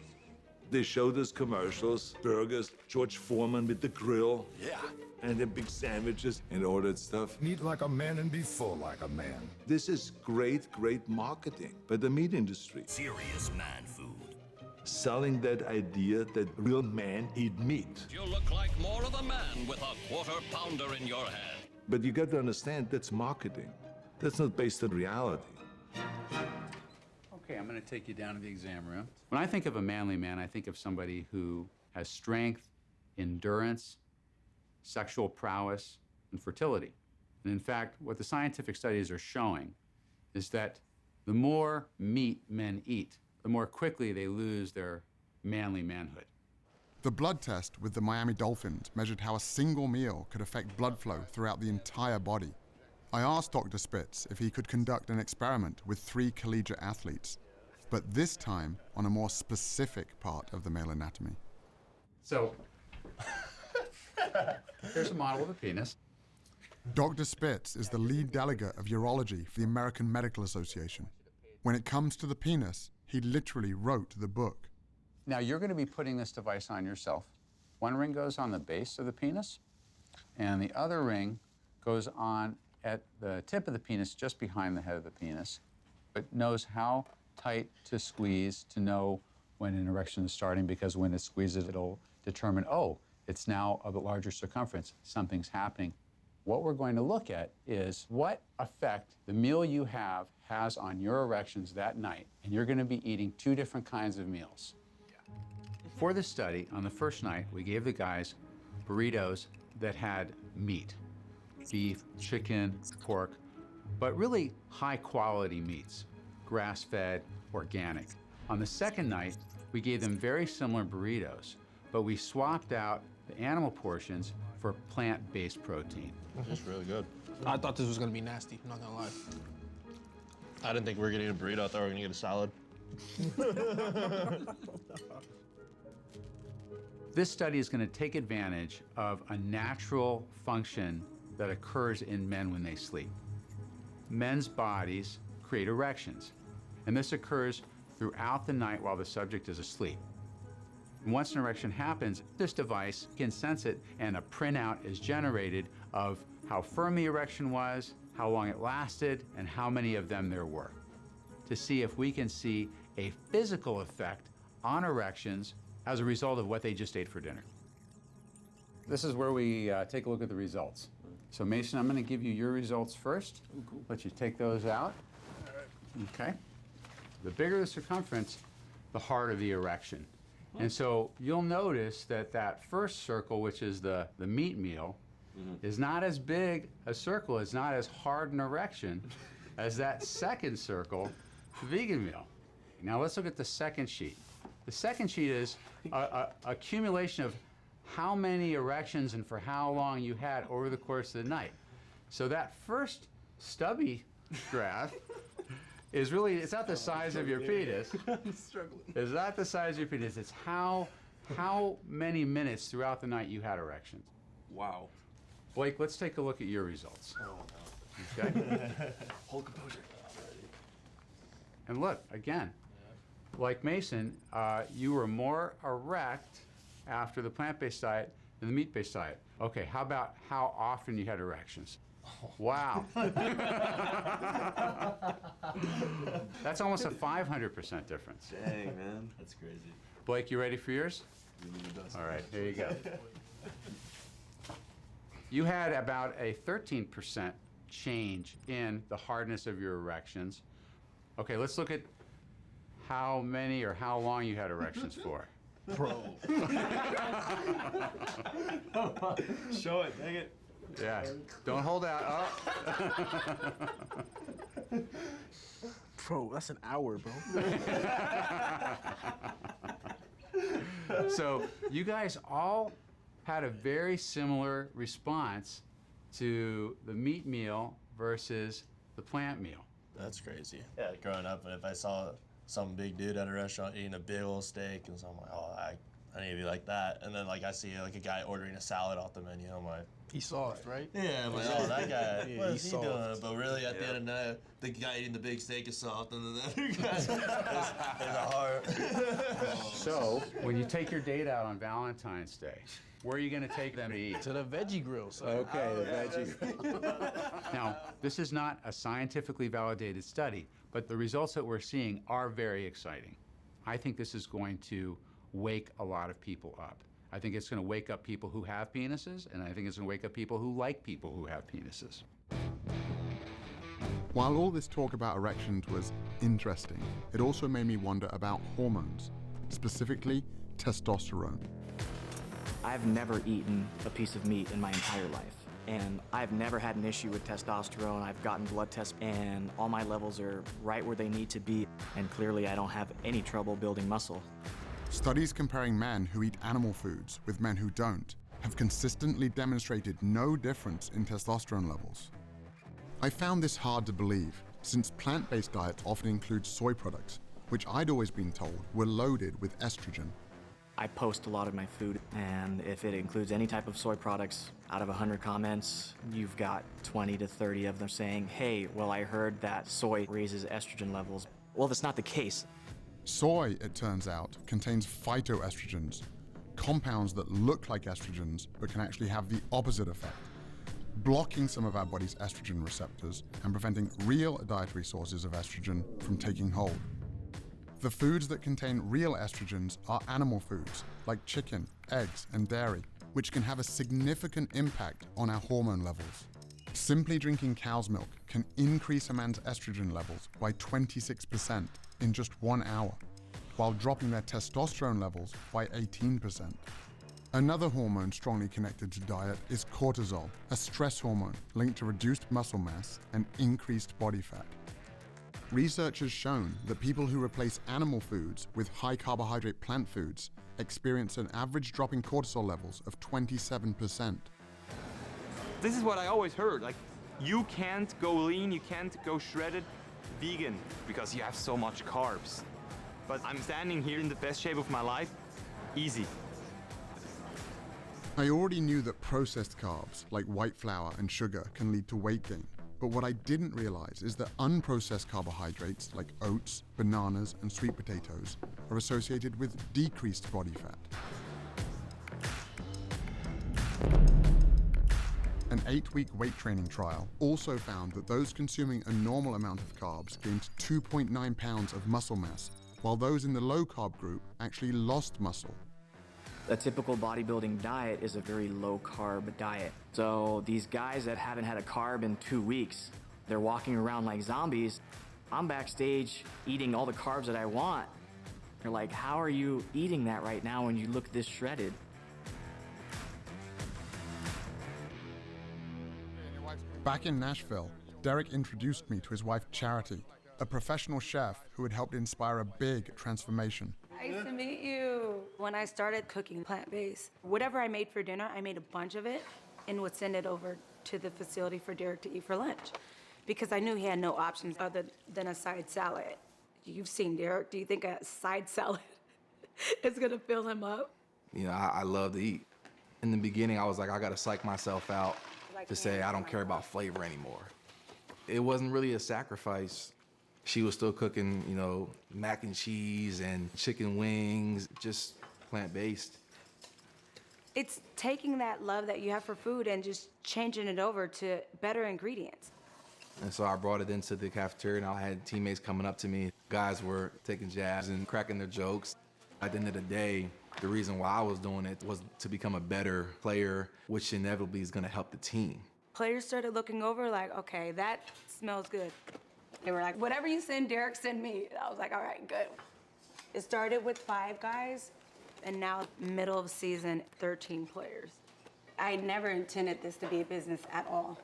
They showed us commercials, burgers, George Foreman with the grill. Yeah. And the big sandwiches and all that stuff. Eat like a man and be full like a man. This is great marketing by the meat industry. Serious man food. Selling that idea that real men eat meat. You look like more of a man with a quarter-pounder in your hand. But you got to understand, that's marketing. That's not based on reality. Okay, I'm going to take you down to the exam room. When I think of a manly man, I think of somebody who has strength, endurance, sexual prowess, and fertility. And in fact, what the scientific studies are showing is that the more meat men eat, the more quickly they lose their manly manhood. The blood test with the Miami Dolphins measured how a single meal could affect blood flow throughout the entire body. I asked Dr. Spitz if he could conduct an experiment with 3 collegiate athletes, but this time on a more specific part of the male anatomy. So, here's a model of a penis. Dr. Spitz is the lead delegate of urology for the American Medical Association. When it comes to the penis, he literally wrote the book. Now, you're going to be putting this device on yourself. One ring goes on the base of the penis, and the other ring goes on at the tip of the penis, just behind the head of the penis. It knows how tight to squeeze to know when an erection is starting, because when it squeezes, it'll determine, oh, it's now of a larger circumference, something's happening. What we're going to look at is what effect the meal you have has on your erections that night. And you're going to be eating 2 different kinds of meals. For this study, on the first night, we gave the guys burritos that had meat, beef, chicken, pork, but really high-quality meats, grass-fed, organic. On the second night, we gave them very similar burritos, but we swapped out the animal portions for plant-based protein. It's really good. I thought this was gonna be nasty, I'm not gonna lie. I didn't think we were gonna eat a burrito. I thought we were gonna get a salad. This study is going to take advantage of a natural function that occurs in men when they sleep. Men's bodies create erections, and this occurs throughout the night while the subject is asleep. And once an erection happens, this device can sense it, and a printout is generated of how firm the erection was, how long it lasted, and how many of them there were, to see if we can see a physical effect on erections as a result of what they just ate for dinner. This is where we take a look at the results. So Mason, I'm going to give you your results first. Let you take those out. Okay. The bigger the circumference, the harder the erection. And so you'll notice that that first circle, which is the meat meal, is not as big a circle, it's not as hard an erection as that second circle, the vegan meal. Now let's look at the second sheet. The second sheet is a accumulation of how many erections and for how long you had over the course of the night. So that first stubby graph is really, it's not the size of your penis. I'm struggling. It's not the size of your penis, it's how many minutes throughout the night you had erections. Wow. Blake, let's take a look at your results. Okay? Hold composure. And look, again, like Mason, you were more erect after the plant-based diet than the meat-based diet. Okay, how about how often you had erections? Wow. That's almost a 500% difference. Dang, man. That's crazy. Blake, you ready for yours? All right, here you go. You had about a 13% change in the hardness of your erections. Okay, let's look at how many or how long you had erections for. Bro. Show it, dang it. Yeah, don't hold out. Oh. Bro, that's an hour, bro. So you guys all had a very similar response to the meat meal versus the plant meal. That's crazy. Yeah, growing up, if I saw some big dude at a restaurant eating a big old steak, and so I'm like, oh, I need to be like that. And then like I see like a guy ordering a salad off the menu, I'm like, he's soft, right? yeah, I'm like, oh, that guy, Yeah, what is he's he doing? soft. But really, at the end of the night, the guy eating the big steak is soft, and then the other guy is a heart. So when you take your date out on Valentine's Day, where are you going to take them to eat? To the veggie grill, son. Okay, the veggie. Now, this is not a scientifically validated study, but the results that we're seeing are very exciting. I think this is going to wake a lot of people up. I think it's going to wake up people who have penises, and I think it's going to wake up people who like people who have penises. While all this talk about erections was interesting, it also made me wonder about hormones, specifically testosterone. I've never eaten a piece of meat in my entire life, and I've never had an issue with testosterone. I've gotten blood tests, and all my levels are right where they need to be, and clearly I don't have any trouble building muscle. Studies comparing men who eat animal foods with men who don't have consistently demonstrated no difference in testosterone levels. I found this hard to believe, since plant-based diets often include soy products, which I'd always been told were loaded with estrogen. I post a lot of my food, and if it includes any type of soy products, out of 100 comments, you've got 20 to 30 of them saying, hey, well, I heard that soy raises estrogen levels. Well, that's not the case. Soy, it turns out, contains phytoestrogens, compounds that look like estrogens but can actually have the opposite effect, blocking some of our body's estrogen receptors and preventing real dietary sources of estrogen from taking hold. The foods that contain real estrogens are animal foods like chicken, eggs, and dairy, which can have a significant impact on our hormone levels. Simply drinking cow's milk can increase a man's estrogen levels by 26% in just 1 hour, while dropping their testosterone levels by 18%. Another hormone strongly connected to diet is cortisol, a stress hormone linked to reduced muscle mass and increased body fat. Research has shown that people who replace animal foods with high-carbohydrate plant foods experience an average drop in cortisol levels of 27%. This is what I always heard, like, you can't go lean, you can't go shredded vegan because you have so much carbs. But I'm standing here in the best shape of my life, easy. I already knew that processed carbs, like white flour and sugar, can lead to weight gain. But what I didn't realize is that unprocessed carbohydrates like oats, bananas, and sweet potatoes are associated with decreased body fat. An 8-week weight training trial also found that those consuming a normal amount of carbs gained 2.9 pounds of muscle mass, while those in the low-carb group actually lost muscle. A typical bodybuilding diet is a very low-carb diet. So these guys that haven't had a carb in 2 weeks, they're walking around like zombies. I'm backstage eating all the carbs that I want. They're like, how are you eating that right now when you look this shredded? Back in Nashville, Derek introduced me to his wife Charity, a professional chef who had helped inspire a big transformation. Nice to meet you. When I started cooking plant-based, whatever I made for dinner, I made a bunch of it and would send it over to the facility for Derek to eat for lunch because I knew he had no options other than a side salad. You've seen Derek. Do you think a side salad is gonna fill him up? You know, I love to eat. In the beginning, I was like, I gotta psych myself out to say, I don't care about flavor anymore. It wasn't really a sacrifice. She was still cooking, you know, mac and cheese and chicken wings, just plant-based. It's taking that love that you have for food and just changing it over to better ingredients. And so I brought it into the cafeteria, and I had teammates coming up to me. Guys were taking jabs and cracking their jokes. At the end of the day, the reason why I was doing it was to become a better player, which inevitably is going to help the team. Players started looking over like, okay, that smells good. They were like, whatever you send Derek, send me. I was like, all right, good. It started with 5 guys, and now middle of season, 13 players. I never intended this to be a business at all.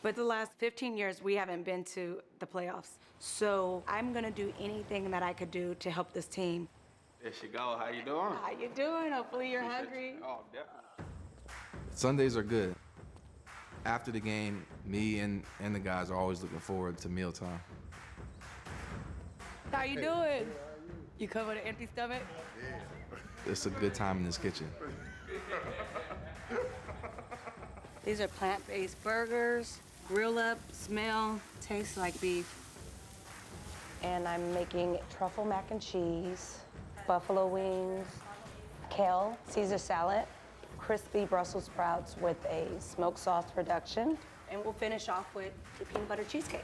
But the last 15 years, we haven't been to the playoffs. So I'm gonna do anything that I could do to help this team. There she go, how you doing? How you doing? Hopefully you're hungry. Oh, definitely. Sundays are good. After the game, me and the guys are always looking forward to mealtime. How you doing? You come with an empty stomach? It's a good time in this kitchen. These are plant-based burgers, grill up, smell, taste like beef. And I'm making truffle mac and cheese, buffalo wings, kale, Caesar salad, crispy Brussels sprouts with a smoked sauce reduction. And we'll finish off with the peanut butter cheesecake.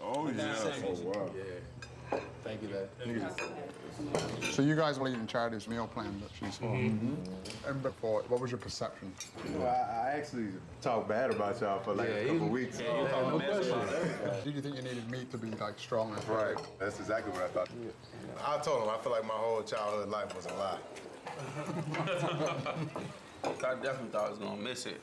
Oh, yeah. Oh, wow. Yeah. Thank you, Dad. So you guys were eating Charity's meal plan that she saw. And before, what was your perception? Well, I actually talked bad about y'all for like a couple weeks. Did you think you needed meat to be like strong? Right. That's exactly what I thought. I told him I feel like my whole childhood life was a lie. I definitely thought I was gonna miss it.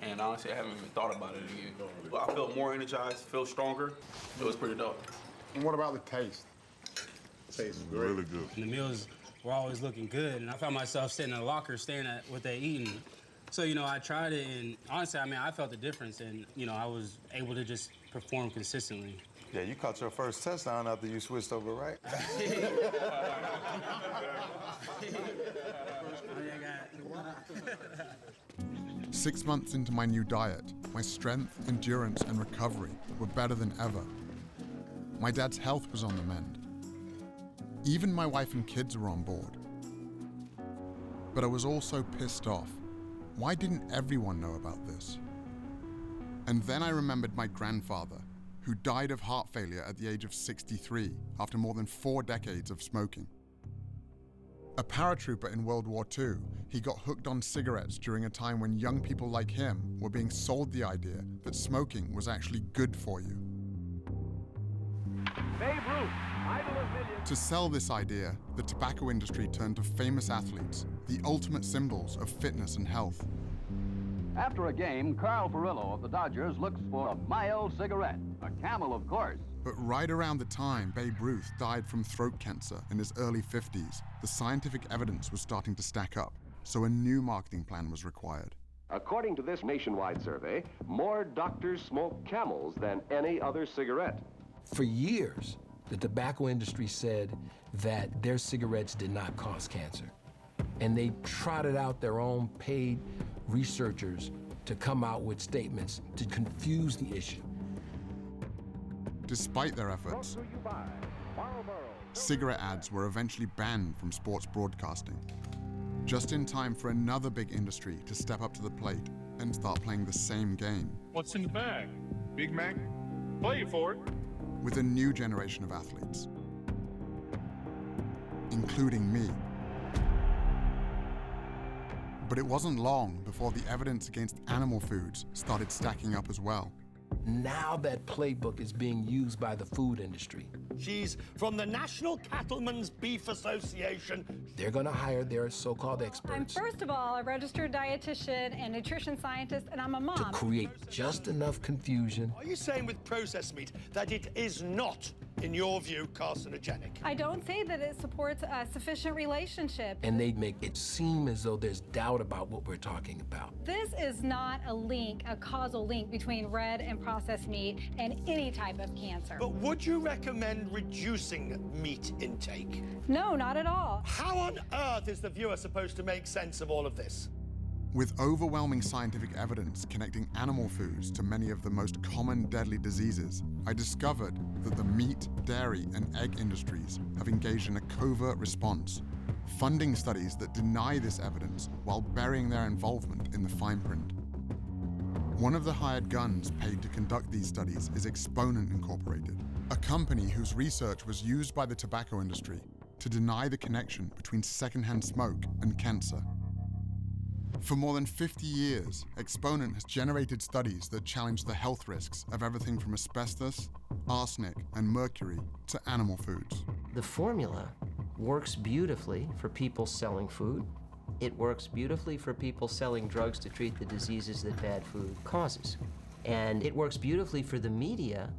And honestly, I haven't even thought about it again. But I felt more energized, feel stronger. It was pretty dope. And what about the taste? Tastes really good. The meals were always looking good, and I found myself sitting in a locker staring at what they eating. So, you know, I tried it, and honestly, I mean, I felt the difference, and, you know, I was able to just perform consistently. Yeah, you caught your first touchdown after you switched over, right? 6 months into my new diet, my strength, endurance, and recovery were better than ever. My dad's health was on the mend. Even my wife and kids were on board. But I was also pissed off. Why didn't everyone know about this? And then I remembered my grandfather, who died of heart failure at the age of 63 after more than 4 decades of smoking. A paratrooper in World War II, he got hooked on cigarettes during a time when young people like him were being sold the idea that smoking was actually good for you. Babe Ruth, idol of millions. To sell this idea, the tobacco industry turned to famous athletes, the ultimate symbols of fitness and health. After a game, Carl Furillo of the Dodgers looks for a mild cigarette. A Camel, of course. But right around the time Babe Ruth died from throat cancer in his early 50s, the scientific evidence was starting to stack up, so a new marketing plan was required. According to this nationwide survey, more doctors smoke Camels than any other cigarette. For years, the tobacco industry said that their cigarettes did not cause cancer. And they trotted out their own paid researchers to come out with statements to confuse the issue. Despite their efforts, cigarette ads were eventually banned from sports broadcasting, just in time for another big industry to step up to the plate and start playing the same game. What's in the bag? Big Mac? Play for it. With a new generation of athletes, including me. But it wasn't long before the evidence against animal foods started stacking up as well. Now that playbook is being used by the food industry. She's from the National Cattlemen's Beef Association. They're going to hire their so-called I'm experts first of all a registered dietitian and nutrition scientist, and I'm a mom. to create just enough confusion. Are you saying with processed meat that it is not, in your view, carcinogenic? I don't say that it supports a sufficient relationship. And they make it seem as though there's doubt about what we're talking about. This is not a link, a causal link between red and processed meat and any type of cancer. But would you recommend reducing meat intake? No, not at all. How on earth is the viewer supposed to make sense of all of this? With overwhelming scientific evidence connecting animal foods to many of the most common deadly diseases, I discovered that the meat, dairy, and egg industries have engaged in a covert response, funding studies that deny this evidence while burying their involvement in the fine print. One of the hired guns paid to conduct these studies is Exponent Incorporated, a company whose research was used by the tobacco industry to deny the connection between secondhand smoke and cancer. For more than 50 years, Exponent has generated studies that challenge the health risks of everything from asbestos, arsenic, and mercury to animal foods. The formula works beautifully for people selling food. It works beautifully for people selling drugs to treat the diseases that bad food causes. And it works beautifully for the media,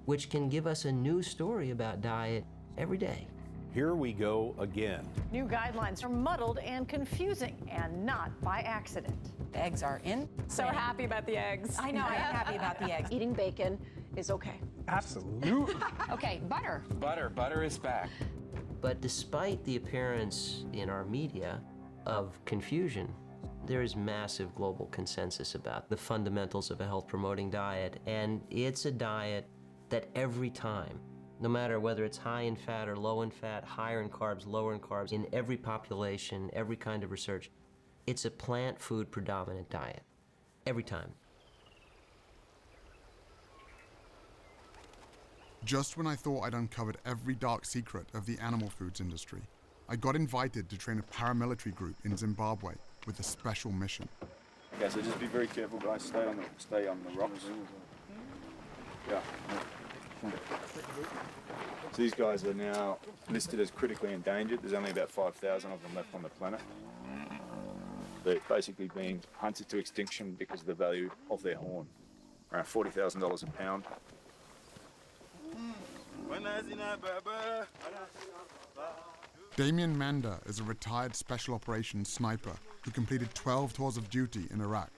which can give us a new story about diet every day. Here we go again. New guidelines are muddled and confusing, and not by accident. The eggs are in. So happy about the eggs. I know, I am happy about the eggs. Eating bacon is okay. Absolutely. Okay, butter. Butter is back. But despite the appearance in our media of confusion, there is massive global consensus about the fundamentals of a health-promoting diet, and it's a diet that every time, no matter whether it's high in fat or low in fat, higher in carbs, lower in carbs, in every population, every kind of research, it's a plant food predominant diet. Every time. Just when I thought I'd uncovered every dark secret of the animal foods industry, I got invited to train a paramilitary group in Zimbabwe with a special mission. Okay, so just be very careful, guys. Stay on the rocks. Yeah. So these guys are now listed as critically endangered. There's only about 5,000 of them left on the planet. They're basically being hunted to extinction because of the value of their horn. Around $40,000 a pound. Damien Manda is a retired special operations sniper who completed 12 tours of duty in Iraq.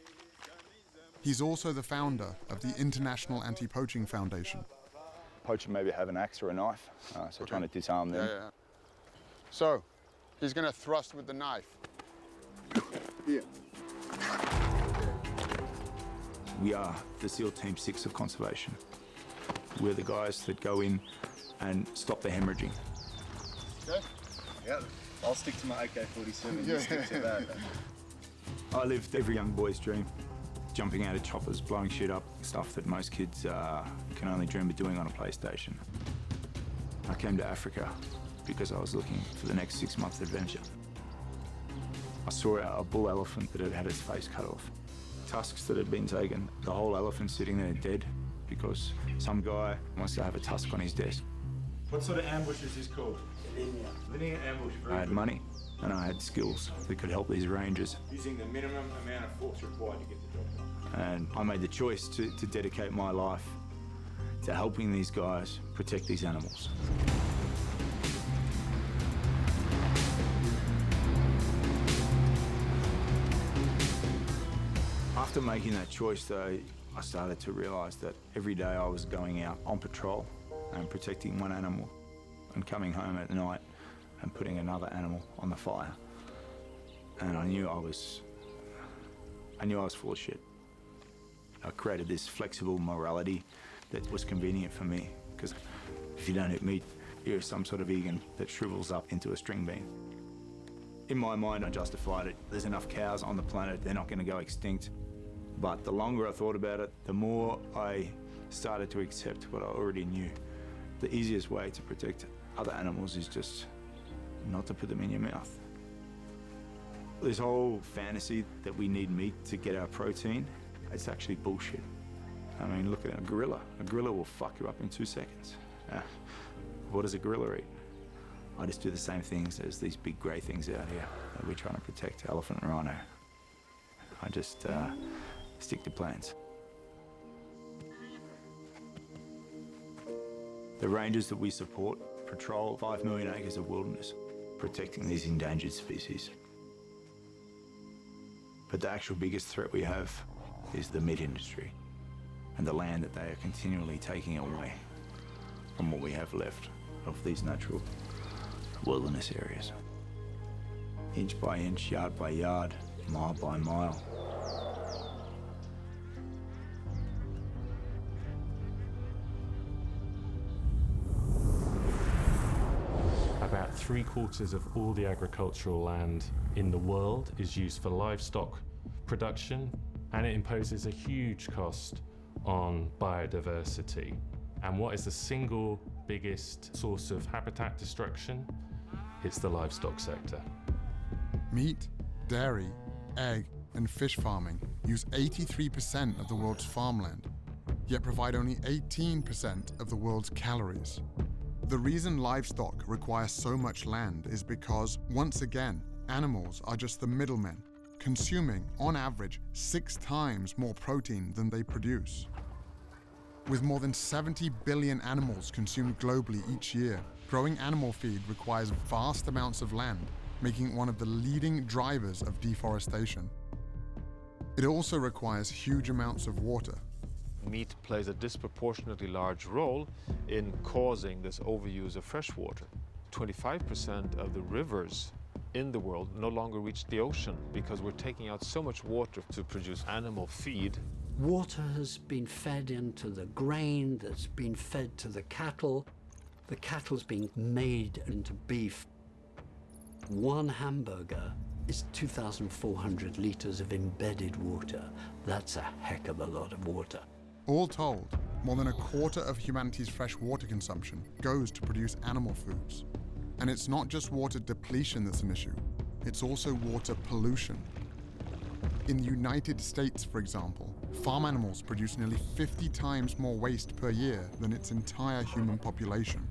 He's also the founder of the International Anti-Poaching Foundation. Poacher maybe have an axe or a knife, so trying to disarm them. Yeah. So, he's going to thrust with the knife. Here. We are the SEAL Team 6 of conservation. We're the guys that go in and stop the hemorrhaging. Okay. Yeah, I'll stick to my AK-47. Yeah. You stick to that. I lived every young boy's dream. Jumping out of choppers, blowing shit up, stuff that most kids can only dream of doing on a PlayStation. I came to Africa because I was looking for the next 6-month adventure. I saw a bull elephant that had had its face cut off. Tusks that had been taken, the whole elephant sitting there dead because some guy wants to have a tusk on his desk. What sort of ambush is this called? Linear ambush. I had money and I had skills that could help these rangers. Using the minimum amount of force required to get the job done. And I made the choice to dedicate my life to helping these guys protect these animals. After making that choice, though, I started to realize that every day I was going out on patrol and protecting one animal and coming home at night and putting another animal on the fire. And I knew I was full of shit. I created this flexible morality that was convenient for me, because if you don't eat meat, you're some sort of vegan that shrivels up into a string bean. In my mind, I justified it. There's enough cows on the planet, they're not going to go extinct. But the longer I thought about it, the more I started to accept what I already knew. The easiest way to protect other animals is just not to put them in your mouth. This whole fantasy that we need meat to get our protein, it's actually bullshit. I mean, look at a gorilla. A gorilla will fuck you up in 2 seconds. What does a gorilla eat? I just do the same things as these big grey things out here that we're trying to protect, elephant and rhino. I just stick to plants. The rangers that we support patrol 5 million acres of wilderness, protecting these endangered species. But the actual biggest threat we have is the meat industry and the land that they are continually taking away from what we have left of these natural wilderness areas. Inch by inch, yard by yard, mile by mile. About 3/4 of all the agricultural land in the world is used for livestock production, and it imposes a huge cost on biodiversity. And what is the single biggest source of habitat destruction? It's the livestock sector. Meat, dairy, egg, and fish farming use 83% of the world's farmland, yet provide only 18% of the world's calories. The reason livestock require so much land is because, once again, animals are just the middlemen, consuming, on average, 6 times more protein than they produce. With more than 70 billion animals consumed globally each year, growing animal feed requires vast amounts of land, making it one of the leading drivers of deforestation. It also requires huge amounts of water. Meat plays a disproportionately large role in causing this overuse of fresh water. 25% of the rivers in the world no longer reach the ocean because we're taking out so much water to produce animal feed. Water has been fed into the grain that's been fed to the cattle. The cattle's being made into beef. One hamburger is 2,400 liters of embedded water. That's a heck of a lot of water. All told, more than 1/4 of humanity's fresh water consumption goes to produce animal foods. And it's not just water depletion that's an issue, it's also water pollution. In the United States, for example, farm animals produce nearly 50 times more waste per year than its entire human population,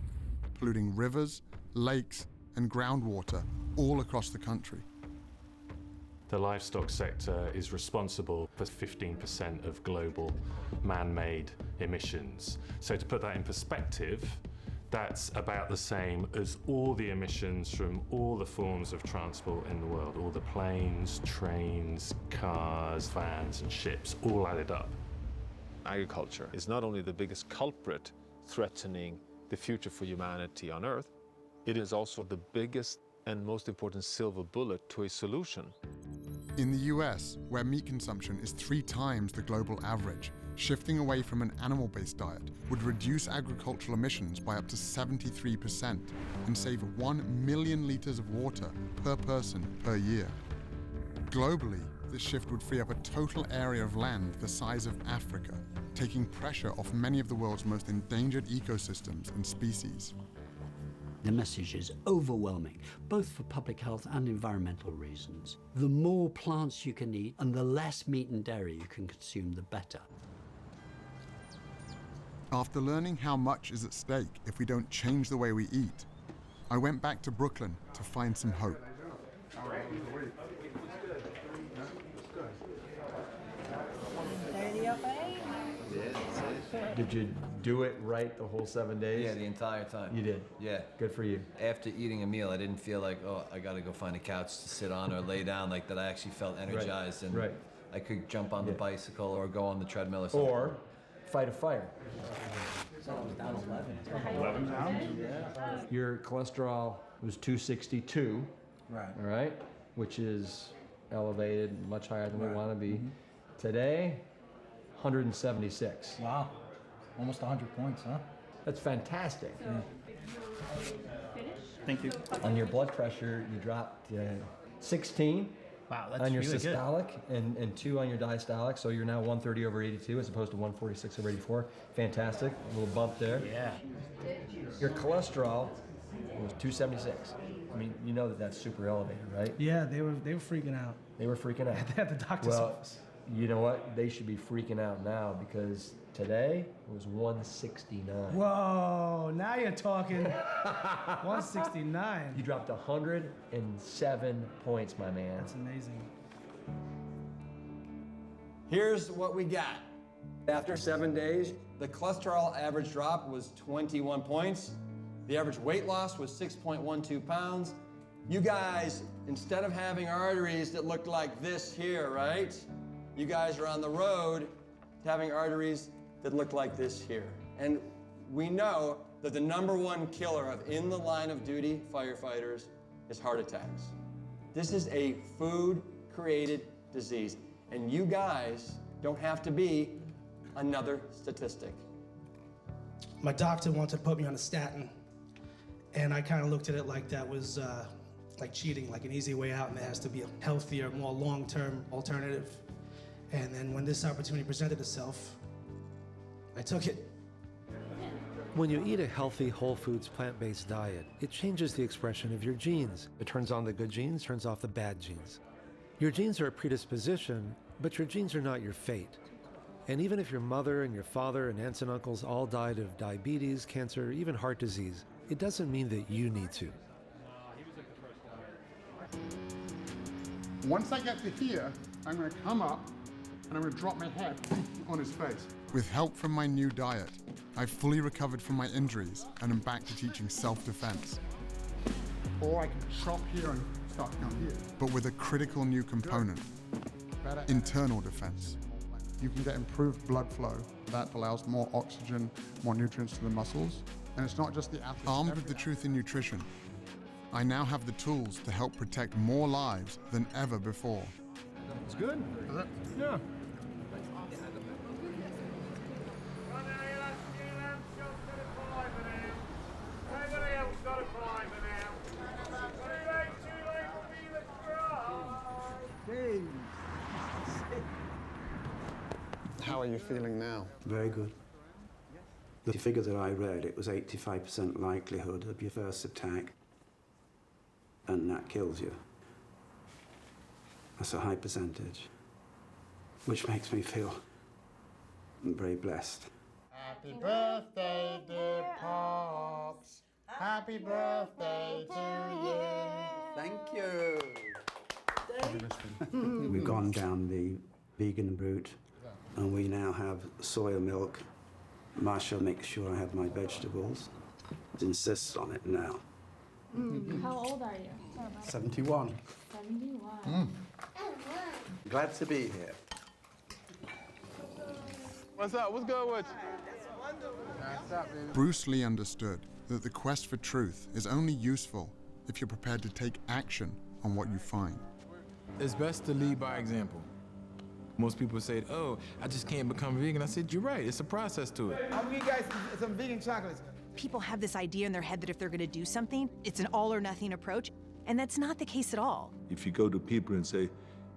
polluting rivers, lakes, and groundwater all across the country. The livestock sector is responsible for 15% of global man-made emissions. So to put that in perspective, that's about the same as all the emissions from all the forms of transport in the world, all the planes, trains, cars, vans, and ships, all added up. Agriculture is not only the biggest culprit threatening the future for humanity on Earth, it is also the biggest and most important silver bullet to a solution. In the US, where meat consumption is 3 times the global average, shifting away from an animal-based diet would reduce agricultural emissions by up to 73% and save 1 million liters of water per person per year. Globally, this shift would free up a total area of land the size of Africa, taking pressure off many of the world's most endangered ecosystems and species. The message is overwhelming, both for public health and environmental reasons. The more plants you can eat and the less meat and dairy you can consume, the better. After learning how much is at stake if we don't change the way we eat, I went back to Brooklyn to find some hope. Did you do it right the whole 7 days? Yeah, the entire time. You did? Yeah. Good for you. After eating a meal, I didn't feel like, oh, I gotta go find a couch to sit on or lay down, like that. I actually felt energized and I could jump on the bicycle or go on the treadmill or something. Or fight a fire. So I was down 11. 11 pounds? Yeah. Your cholesterol was 262. Right. All right? Which is elevated, much higher than we want to be. Today, 176. Wow. Almost 100 points, huh? That's fantastic. Thank you. On your blood pressure, you dropped 16 Wow, that's on your really good. systolic and 2 on your diastolic, so you're now 130/82 as opposed to 146/84. Fantastic. A little bump there. Yeah. Your cholesterol was 276. I mean, you know that that's super elevated, right? Yeah, they were freaking out. They were freaking out. At the doctor's well, office. You know what? They should be freaking out now because today it was 169. Whoa, now you're talking. 169. You dropped 107 points, my man. That's amazing. Here's what we got. After 7 days, the cholesterol average drop was 21 points. The average weight loss was 6.12 pounds. You guys, instead of having arteries that looked like this here, right? You guys are on the road to having arteries that look like this here. And we know that the #1 killer of in the line of duty firefighters is heart attacks. This is a food human-created disease. And you guys don't have to be another statistic. My doctor wanted to put me on a statin, and I kind of looked at it like that was like cheating, like an easy way out, and there has to be a healthier, more long-term alternative. And then when this opportunity presented itself, I took it. When you eat a healthy, whole foods, plant-based diet, it changes the expression of your genes. It turns on the good genes, turns off the bad genes. Your genes are a predisposition, but your genes are not your fate. And even if your mother and your father and aunts and uncles all died of diabetes, cancer, even heart disease, it doesn't mean that you need to. Once I get to here, I'm going to come up and I'm going to drop my head on his face. With help from my new diet, I've fully recovered from my injuries and am back to teaching self-defense. Or I can chop here and start down here. But with a critical new component, internal defense. You can get improved blood flow. That allows more oxygen, more nutrients to the muscles. And it's not just the athletes. Armed with the truth in nutrition, I now have the tools to help protect more lives than ever before. It's good. Is it? Yeah. How are you feeling now? Very good. The figure that I read, it was 85% likelihood of your first attack, and that kills you. That's a high percentage, which makes me feel very blessed. Happy birthday, dear Pops. Happy birthday to you. Thank you. We've gone down the vegan route, and we now have soya milk. Marsha makes sure I have my vegetables. Insists on it now. How old are you? 71. 71. Glad to be here. What's up? What's good with you? Bruce Lee understood that the quest for truth is only useful if you're prepared to take action on what you find. It's best to lead by example. Most people say, oh, I just can't become vegan. I said, you're right, it's a process to it. I'll give you guys some vegan chocolates. People have this idea in their head that if they're going to do something, it's an all or nothing approach, and that's not the case at all. If you go to people and say,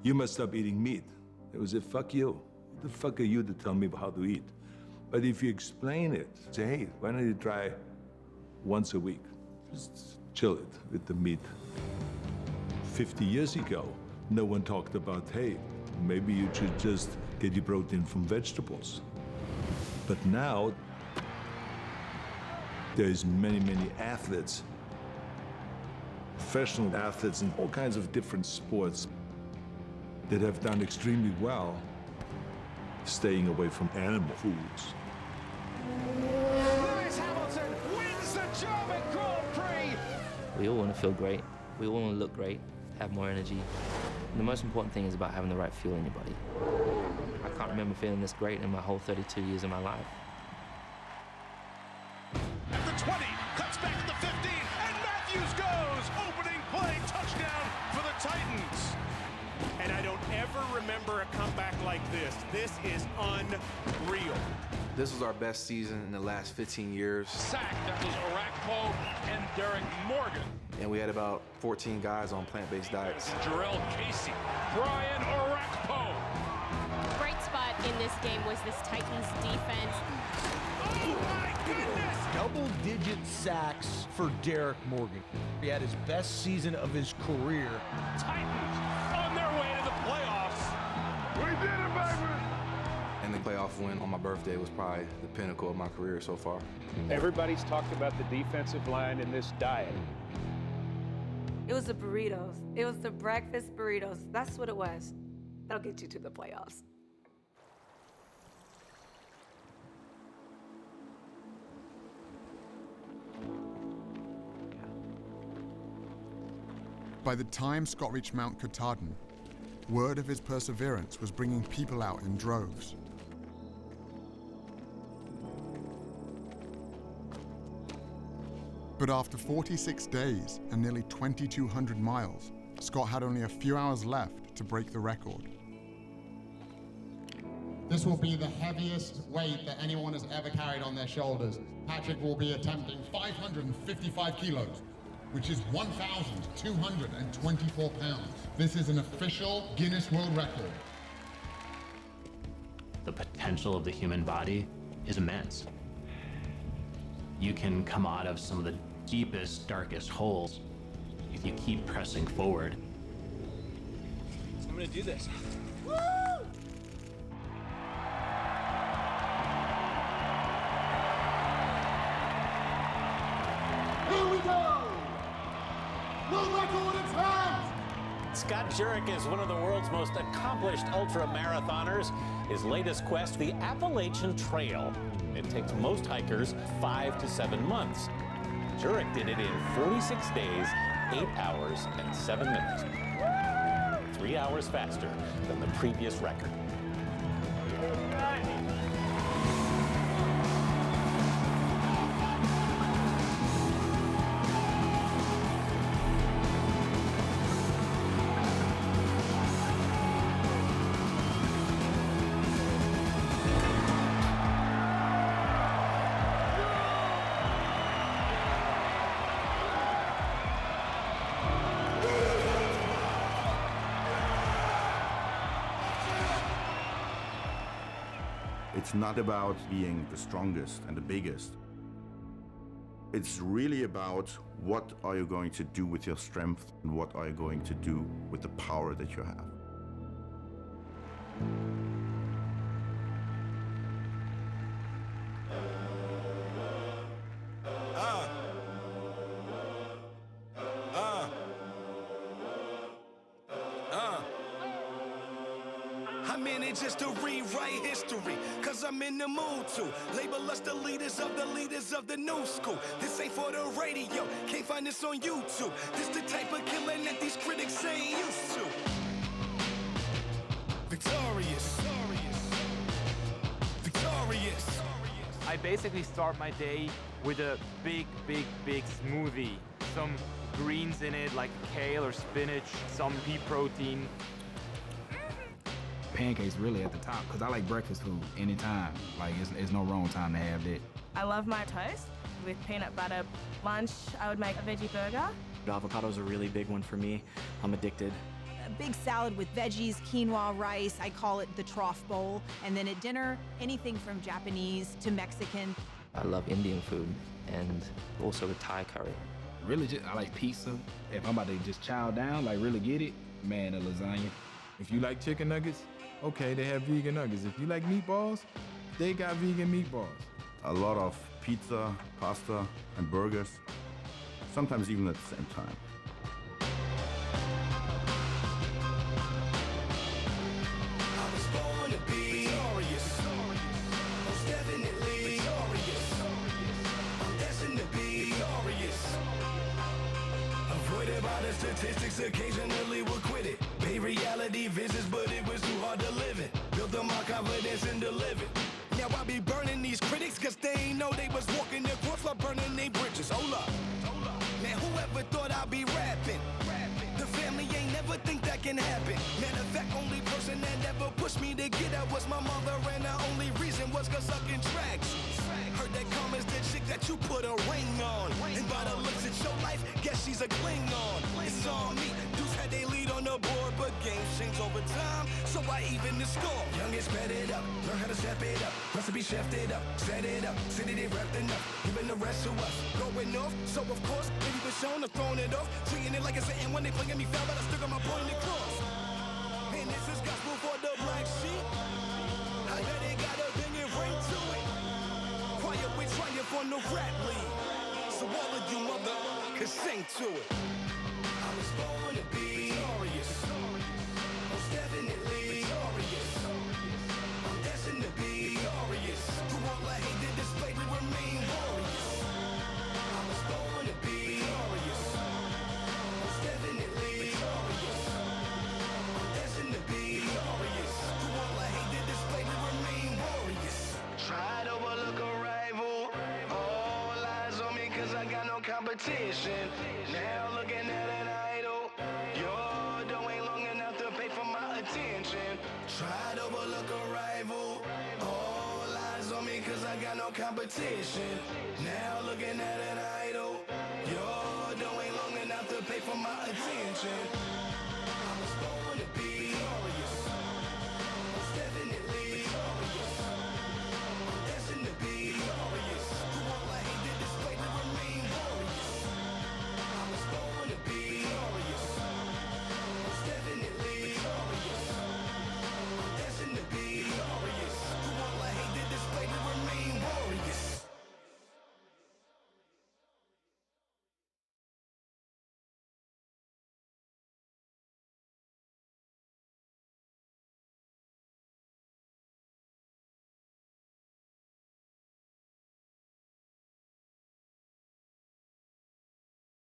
you must stop eating meat, they will say, fuck you. Who the fuck are you to tell me how to eat? But if you explain it, say, hey, why don't you try once a week? Just chill it with the meat. 50 years ago, no one talked about, hey, maybe you should just get your protein from vegetables. But now, there's many, many athletes, professional athletes in all kinds of different sports that have done extremely well staying away from animal foods. Lewis Hamilton wins the German Grand Prix. We all want to feel great. We all want to look great, have more energy. And the most important thing is about having the right fuel in your body. I can't remember feeling this great in my whole 32 years of my life. At the 20, cuts back to the 15, and Matthews goes! Opening play, touchdown for the Titans. And I don't ever remember a comeback like this. This is unreal. This was our best season in the last 15 years. Sack, that was Arakpo and Derek Morgan. And we had about 14 guys on plant-based diets. Jarrell Casey, Brian Arakpo. Bright spot in this game was this Titans defense. Oh my goodness! Double-digit sacks for Derek Morgan. He had his best season of his career. Titans on their way to the playoffs. We did it, baby! And the playoff win on my birthday was probably the pinnacle of my career so far. Everybody's talked about the defensive line in this diet. It was the burritos. It was the breakfast burritos. That's what it was. That'll get you to the playoffs. By the time Scott reached Mount Katahdin, word of his perseverance was bringing people out in droves. But after 46 days and nearly 2,200 miles, Scott had only a few hours left to break the record. This will be the heaviest weight that anyone has ever carried on their shoulders. Patrick will be attempting 555 kilos, which is 1,224 pounds. This is an official Guinness World Record. The potential of the human body is immense. You can come out of some of the deepest, darkest holes if you keep pressing forward. I'm gonna do this. Woo! Here we go! World record in hand! Scott Jurek is one of the world's most accomplished ultra-marathoners. His latest quest, the Appalachian Trail. It takes most hikers 5 to 7 months. Jurek did it in 46 days, 8 hours, and 7 minutes. 3 hours faster than the previous record. It's not about being the strongest and the biggest. It's really about what are you going to do with your strength and what are you going to do with the power that you have. I'm in it just to rewrite history, cause I'm in the mood to label us the leaders of the new school. This ain't for the radio, can't find this on YouTube. This the type of killing that these critics ain't used to. Victorious, victorious. I basically start my day with a big smoothie. Some greens in it, like kale or spinach, some pea protein. Pancakes really at the top, because I like breakfast food anytime. Like, it's no wrong time to have that. I love my toast with peanut butter. Lunch, I would make a veggie burger. Avocado is a really big one for me. I'm addicted. A big salad with veggies, quinoa, rice. I call it the trough bowl. And then at dinner, anything from Japanese to Mexican. I love Indian food and also with Thai curry. Really, I like pizza. If I'm about to just chow down, like really get it, man, a lasagna. If you like chicken nuggets, okay, they have vegan nuggets. If you like meatballs, they got vegan meatballs. A lot of pizza, pasta, and burgers, sometimes even at the same time. I was born to be victorious, most definitely victorious. I'm destined to be victorious. Avoided by the statistics, occasionally we'll quit it. Pay reality visits, but it was too hard to live it. Built up my confidence and delivered. Now I be burning these critics, cause they ain't know they was walking the course while burning they bridges. Hold up. Man, whoever thought I'd be rapping? The family ain't never think that can happen. Matter of fact, only person that ever pushed me to get out was my mother, and the only reason was cause sucking tracks. Heard that comments the chick that you put a ring on. And by the looks at your life, guess she's a Klingon. It's on me. Dudes had they lead on the board, but games change over time, so I even the score. Youngest sped it up, learn how to step it up. Recipe chefed it up, set it up, city they wrapped enough, giving the rest to us. Going off, so of course, if you was shown to throwing it off, treating it like it's an end when they playing me foul, but I still got my point across. And this is gospel for the black sheep. I bet it got a banging ring to it. Quiet with triumph on the rap league, so all of you mother can sing to it. I was born to be victorious, most definitely victorious. I'm destined to be victorious. Through all I hate that display, we remain warriors. I was born to be victorious, most definitely victorious. I'm destined to be victorious. Through all I hate that display, we remain warriors. Try to overlook a rival. All eyes on me 'cause I got no competition. Now look at Try to overlook a rival. All eyes on me cause I got no competition. Now looking at an idol. You're doing long enough to pay for my attention.